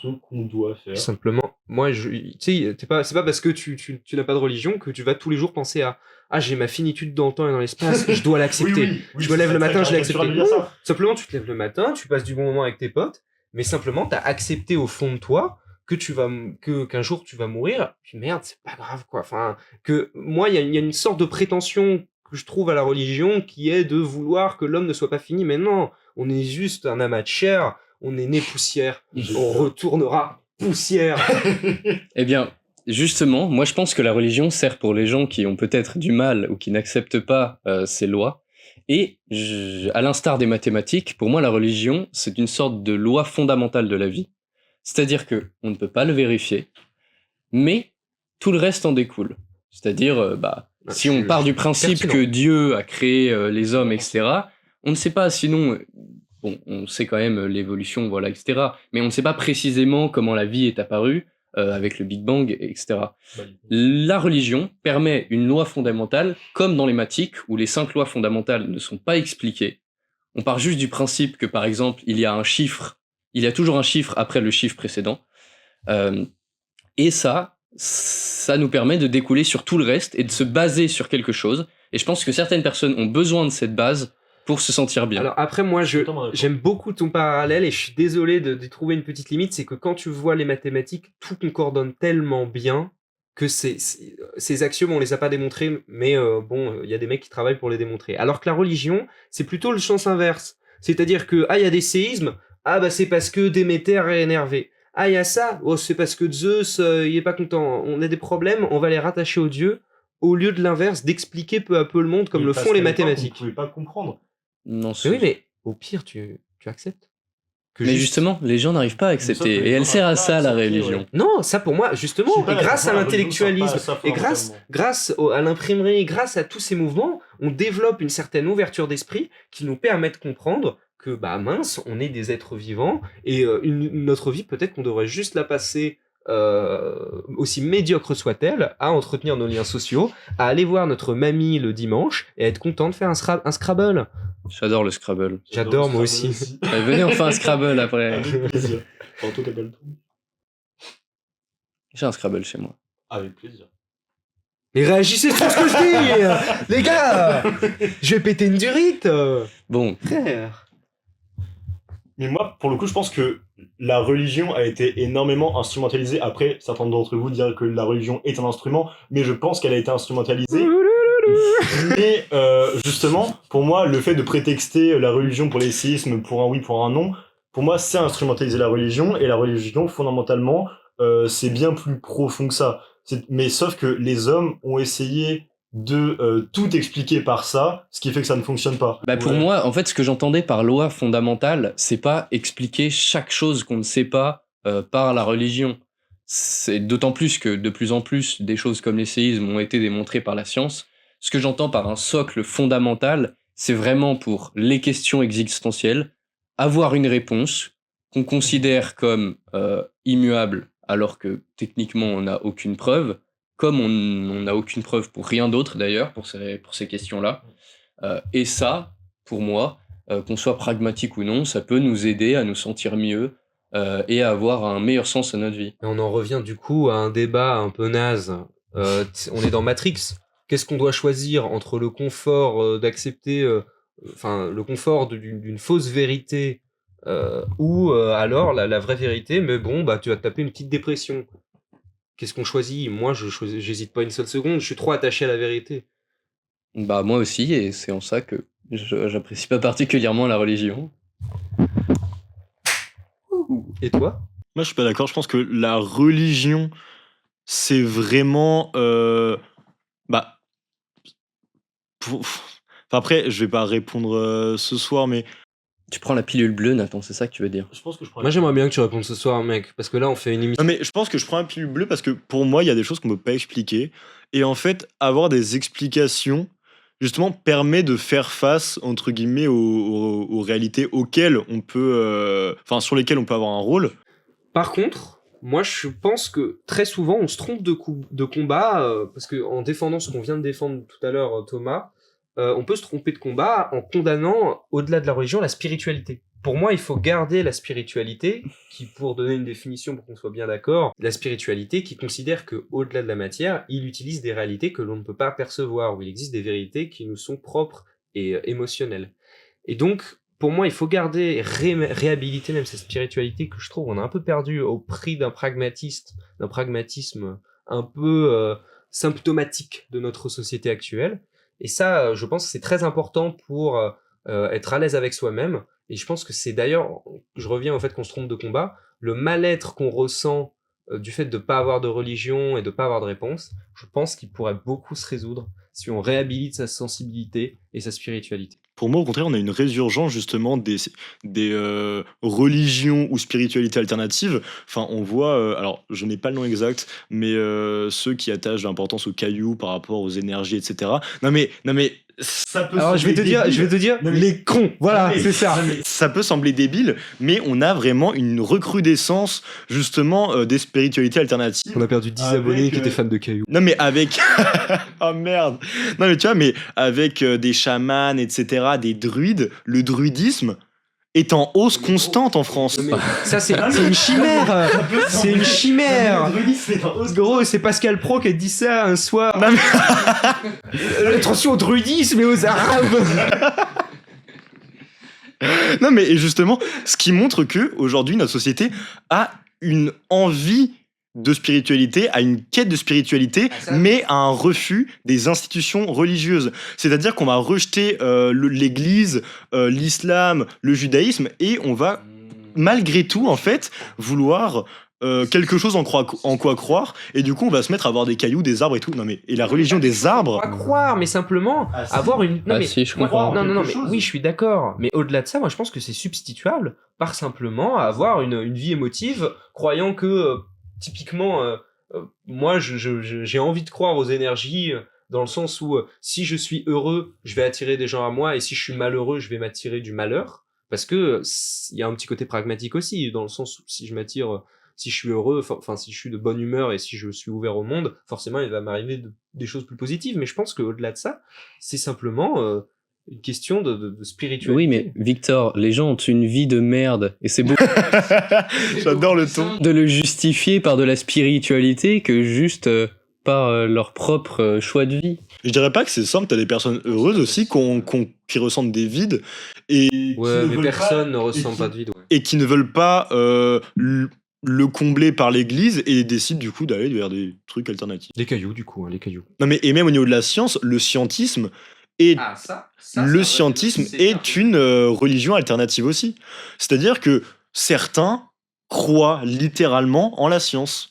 ce qu'on doit faire. Simplement, moi, tu sais, c'est pas parce que tu n'as pas de religion que tu vas tous les jours penser à ah, j'ai ma finitude dans le temps et dans l'espace, je dois l'accepter. Je me lève le matin, je l'ai accepté. Dire ça. Simplement, tu te lèves le matin, tu passes du bon moment avec tes potes, mais simplement, t'as accepté au fond de toi que qu'un jour tu vas mourir, puis merde, c'est pas grave, quoi. Enfin, que moi, il y a une sorte de prétention que je trouve à la religion qui est de vouloir que l'homme ne soit pas fini, mais non, on est juste un amas de chair, on est né poussière, on retournera poussière. Eh bien, justement, moi je pense que la religion sert pour les gens qui ont peut-être du mal ou qui n'acceptent pas ces lois. Et à l'instar des mathématiques, pour moi la religion, c'est une sorte de loi fondamentale de la vie. C'est-à-dire que on ne peut pas le vérifier, mais tout le reste en découle. C'est-à-dire, si on part du principe pertinent. que Dieu a créé les hommes, etc., on ne sait pas, sinon, bon, on sait quand même l'évolution, voilà, etc., mais on ne sait pas précisément comment la vie est apparue avec le Big Bang, etc. La religion permet une loi fondamentale, comme dans les mathématiques, où les 5 lois fondamentales ne sont pas expliquées. On part juste du principe que, par exemple, il y a toujours un chiffre après le chiffre précédent. Et ça nous permet de découler sur tout le reste et de se baser sur quelque chose. Et je pense que certaines personnes ont besoin de cette base pour se sentir bien. Alors après, moi, j'aime beaucoup ton parallèle et je suis désolé de trouver une petite limite, c'est que quand tu vois les mathématiques, tout concordonne tellement bien que ces axiomes, on les a pas démontrés, mais bon, il y a des mecs qui travaillent pour les démontrer. Alors que la religion, c'est plutôt le sens inverse. C'est-à-dire que, il y a des séismes, c'est parce que Déméter est énervé. Il y a ça, c'est parce que Zeus, il est pas content. On a des problèmes, on va les rattacher aux dieux, au lieu de l'inverse, d'expliquer peu à peu le monde comme le font les mathématiques. Vous ne pouvez pas comprendre. Non, Mais oui, mais au pire, tu acceptes. Mais justement, les gens n'arrivent pas à accepter. Et elle sert à ça, la religion. Ouais. Non, ça pour moi, justement, et grâce à l'intellectualisme, et grâce à l'imprimerie, grâce à tous ces mouvements, on développe une certaine ouverture d'esprit qui nous permet de comprendre que, mince, on est des êtres vivants, et notre vie, peut-être qu'on devrait juste la passer, aussi médiocre soit-elle, à entretenir nos liens sociaux, à aller voir notre mamie le dimanche, et à être content de faire un Scrabble. J'adore le Scrabble. J'adore moi aussi. Venez, on fait un Scrabble après. Avec plaisir. Toi, t'as pas le temps. J'ai un Scrabble chez moi. Avec plaisir. Mais réagissez sur ce que je dis, les gars. Je vais péter une durite. Bon. Frère. Mais moi, pour le coup, je pense que la religion a été énormément instrumentalisée. Après, certains d'entre vous diront que la religion est un instrument, mais je pense qu'elle a été instrumentalisée. Mais justement, pour moi, le fait de prétexter la religion pour les séismes, pour un oui, pour un non, pour moi, c'est instrumentaliser la religion. Et la religion, fondamentalement, c'est bien plus profond que ça. Mais sauf que les hommes ont essayé de tout expliquer par ça, ce qui fait que ça ne fonctionne pas. Pour moi, en fait, ce que j'entendais par loi fondamentale, c'est pas expliquer chaque chose qu'on ne sait pas par la religion. C'est d'autant plus que de plus en plus des choses comme les séismes ont été démontrées par la science. Ce que j'entends par un socle fondamental, c'est vraiment pour les questions existentielles, avoir une réponse qu'on considère comme immuable, alors que techniquement on n'a aucune preuve, comme on n'a aucune preuve pour rien d'autre d'ailleurs, pour ces questions-là. Et ça, pour moi, qu'on soit pragmatique ou non, ça peut nous aider à nous sentir mieux et à avoir un meilleur sens à notre vie. Et on en revient du coup à un débat un peu naze. On est dans Matrix. Qu'est-ce qu'on doit choisir entre le confort d'accepter, le confort d'une fausse vérité ou alors la vraie vérité, mais bon, tu vas te taper une petite dépression. Qu'est-ce qu'on choisit? Moi, j'hésite pas une seule seconde, je suis trop attaché à la vérité. Moi aussi, et c'est en ça que j'apprécie pas particulièrement la religion. Et toi? Moi, je suis pas d'accord. Je pense que la religion, c'est vraiment... après, je vais pas répondre ce soir, mais... Tu prends la pilule bleue, Nathan, c'est ça que tu veux dire? Moi, j'aimerais bien que tu répondes ce soir, mec, parce que là, on fait une émission. Non, mais je pense que je prends la pilule bleue parce que pour moi, il y a des choses qu'on peut pas expliquer. Et en fait, avoir des explications, justement, permet de faire face, entre guillemets, aux réalités auxquelles on peut... sur lesquelles on peut avoir un rôle. Par contre, moi, je pense que très souvent, on se trompe de combat, parce qu'en défendant ce qu'on vient de défendre tout à l'heure, Thomas, on peut se tromper de combat en condamnant, au-delà de la religion, la spiritualité. Pour moi, il faut garder la spiritualité, qui, pour donner une définition, pour qu'on soit bien d'accord, la spiritualité qui considère qu'au-delà de la matière, il utilise des réalités que l'on ne peut pas percevoir, où il existe des vérités qui nous sont propres et émotionnelles. Et donc, pour moi, il faut garder, réhabiliter même cette spiritualité que je trouve on a un peu perdu au prix d'un pragmatisme un peu symptomatique de notre société actuelle. Et ça, je pense que c'est très important pour être à l'aise avec soi-même. Et je pense que c'est d'ailleurs, je reviens au fait qu'on se trompe de combat, le mal-être qu'on ressent du fait de ne pas avoir de religion et de ne pas avoir de réponse, je pense qu'il pourrait beaucoup se résoudre si on réhabilite sa sensibilité et sa spiritualité. Pour moi, au contraire, on a une résurgence justement des religions ou spiritualités alternatives. Enfin, on voit, alors je n'ai pas le nom exact, mais ceux qui attachent de l'importance aux cailloux par rapport aux énergies, etc. Non mais, ça peut Alors je vais te dire, Non, mais- les cons, voilà, Non, mais- c'est ça. non, mais ça peut sembler débile, mais on a vraiment une recrudescence justement des spiritualités alternatives. On a perdu 10 Avec, abonnés qui étaient fans de cailloux. Non mais avec oh merde. Non mais tu vois, mais avec des chamans, etc., des druides, le druidisme est en hausse constante en France. Mais ça c'est une chimère. C'est une chimère. Gros, c'est Pascal Pro qui a dit ça un soir. Non, mais- Attention au druidisme et aux arabes. Non mais et justement, ce qui montre que aujourd'hui notre société a une envie de spiritualité, a une quête de spiritualité, mais a un refus des institutions religieuses. C'est-à-dire qu'on va rejeter l'Église, l'islam, le judaïsme, et on va malgré tout en fait vouloir quelque chose en quoi croire, et du coup on va se mettre à avoir des cailloux, des arbres et tout. Non mais et la religion des arbres. Pas croire, mais simplement Ah, si. avoir une. Non Ah mais si, je moi- comprends. non, quelque mais chose. oui, je suis d'accord. Mais au-delà de ça, moi, je pense que c'est substituable par simplement avoir une vie émotive, croyant que typiquement, moi, j'ai envie de croire aux énergies. Dans le sens où si je suis heureux, je vais attirer des gens à moi, et si je suis malheureux, je vais m'attirer du malheur. Parce que il y a un petit côté pragmatique aussi, dans le sens où si je m'attire, si je suis heureux, enfin si je suis de bonne humeur et si je suis ouvert au monde, forcément il va m'arriver des choses plus positives. Mais je pense qu'au-delà de ça, c'est simplement une question de spiritualité. Oui, mais Victor, les gens ont une vie de merde et c'est beau J'adore le ton. de le justifier par de la spiritualité que juste par leur propre choix de vie. Je dirais pas que c'est simple, t'as des personnes heureuses aussi qui ressentent des vides et Ouais, qui ne mais veulent personne ne et ressent qui- pas de vide. Ouais. et qui ne veulent pas le combler par l'église et décident du coup d'aller vers des trucs alternatifs. Les cailloux, du coup, hein, les cailloux. Non mais et même au niveau de la science, le scientisme est le scientisme est une religion alternative aussi. C'est-à-dire que certains croient littéralement en la science.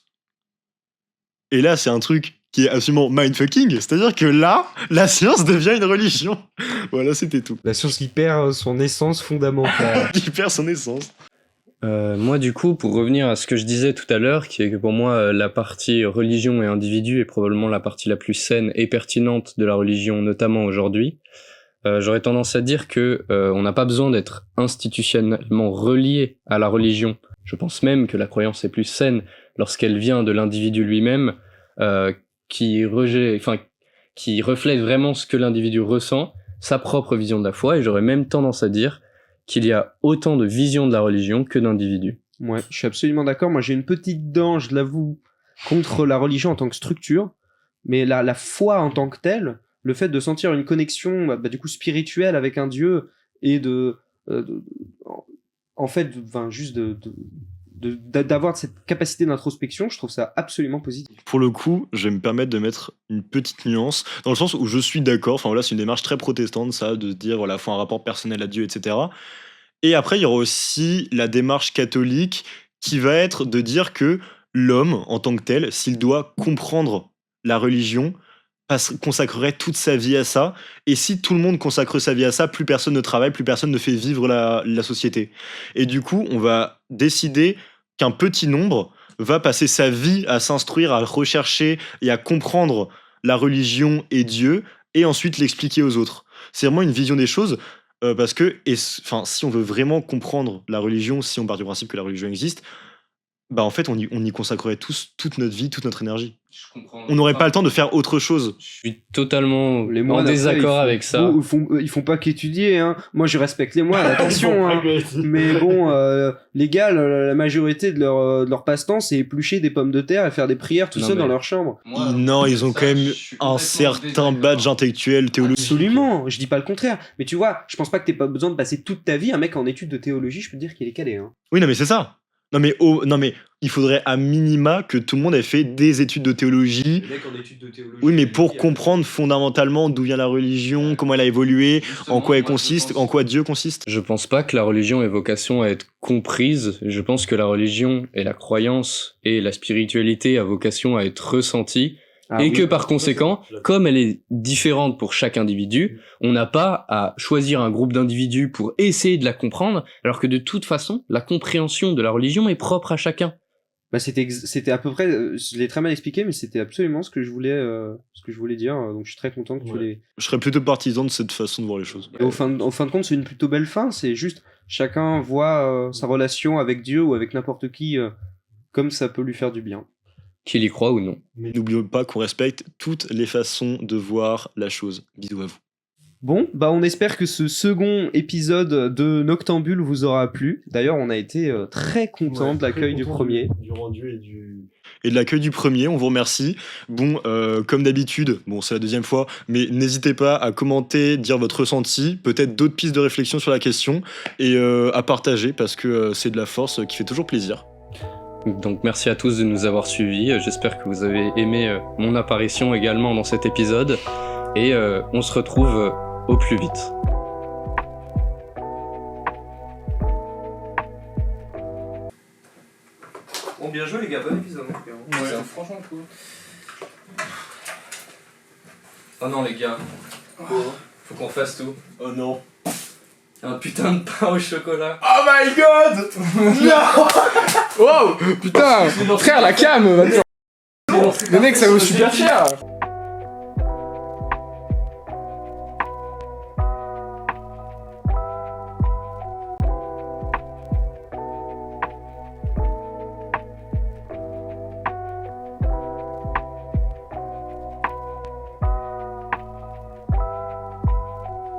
Et là, c'est un truc qui est absolument mindfucking. C'est-à-dire que là, la science devient une religion. Voilà, c'était tout. La science qui perd son essence fondamentale. Qui perd son essence. Moi, du coup, pour revenir à ce que je disais tout à l'heure, qui est que pour moi, la partie religion et individu est probablement la partie la plus saine et pertinente de la religion, notamment aujourd'hui, j'aurais tendance à dire que on n'a pas besoin d'être institutionnellement relié à la religion. Je pense même que la croyance est plus saine lorsqu'elle vient de l'individu lui-même, qui reflète vraiment ce que l'individu ressent, sa propre vision de la foi, et j'aurais même tendance à dire qu'il y a autant de visions de la religion que d'individus. Ouais, je suis absolument d'accord. Moi, j'ai une petite dent, je l'avoue, contre la religion en tant que structure, mais la foi en tant que telle, le fait de sentir une connexion, du coup, spirituelle avec un dieu et en fait, juste d'avoir cette capacité d'introspection, je trouve ça absolument positif. Pour le coup, je vais me permettre de mettre une petite nuance, dans le sens où je suis d'accord, enfin voilà, c'est une démarche très protestante, ça, de se dire, voilà, faut un rapport personnel à Dieu, etc. Et après, il y aura aussi la démarche catholique qui va être de dire que l'homme, en tant que tel, s'il doit comprendre la religion, consacrerait toute sa vie à ça. Et si tout le monde consacre sa vie à ça, plus personne ne travaille, plus personne ne fait vivre la société. Et du coup, on va décider qu'un petit nombre va passer sa vie à s'instruire, à rechercher et à comprendre la religion et Dieu, et ensuite l'expliquer aux autres. C'est vraiment une vision des choses, parce que si on veut vraiment comprendre la religion, si on part du principe que la religion existe, bah en fait on y consacrerait tous toute notre vie, toute notre énergie. On n'aurait pas le temps de faire autre chose. Je suis totalement Les en moines, désaccord après, avec ça. Ils font pas qu'étudier, hein. Moi, je respecte les moines, attention, hein. Mais bon, les gars, la majorité de leur passe-temps, c'est éplucher des pommes de terre et faire des prières tout Non, seuls mais- dans leur chambre. Non, ils ont quand même un certain badge intellectuel, théologique. Absolument, je dis pas le contraire. Mais tu vois, je pense pas que t'aies pas besoin de passer toute ta vie. Un mec en études de théologie, je peux te dire qu'il est calé, hein. Oui, non mais c'est ça. Non mais il faudrait à minima que tout le monde ait fait des études de théologie. Les mecs en études de théologie. Oui, mais pour comprendre fondamentalement d'où vient la religion, comment elle a évolué, en quoi elle consiste, en quoi Dieu consiste. Je pense pas que la religion ait vocation à être comprise. Je pense que la religion et la croyance et la spiritualité a vocation à être ressentie et que par conséquent, comme elle est différente pour chaque individu, on n'a pas à choisir un groupe d'individus pour essayer de la comprendre, alors que de toute façon, la compréhension de la religion est propre à chacun. Bah c'était à peu près, je l'ai très mal expliqué, mais c'était absolument ce que je voulais dire. Donc je suis très content que tu l'aies. Je serais plutôt partisan de cette façon de voir les choses. Et en fin de compte, c'est une plutôt belle fin. C'est juste chacun voit sa relation avec Dieu ou avec n'importe qui comme ça peut lui faire du bien. Qu'il y croit ou non. Mais n'oublions pas qu'on respecte toutes les façons de voir la chose. Bisous à vous. Bon, bah on espère que ce second épisode de Noctambule vous aura plu. D'ailleurs, on a été très contents de l'accueil du premier. Du rendu et de l'accueil du premier, on vous remercie. Bon, comme d'habitude, bon c'est la deuxième fois, mais n'hésitez pas à commenter, dire votre ressenti, peut-être d'autres pistes de réflexion sur la question, et à partager, parce que c'est de la force qui fait toujours plaisir. Donc merci à tous de nous avoir suivis, j'espère que vous avez aimé mon apparition également dans cet épisode, et on se retrouve au plus vite. Bon, bien joué les gars, bon épisode. Ouais, c'est franchement cool. Oh non les gars, faut qu'on fasse tout. Oh non. Un putain de pain au chocolat. Oh my god. Non. Wow, putain, frère, la cam, le mec ça vaut super cher.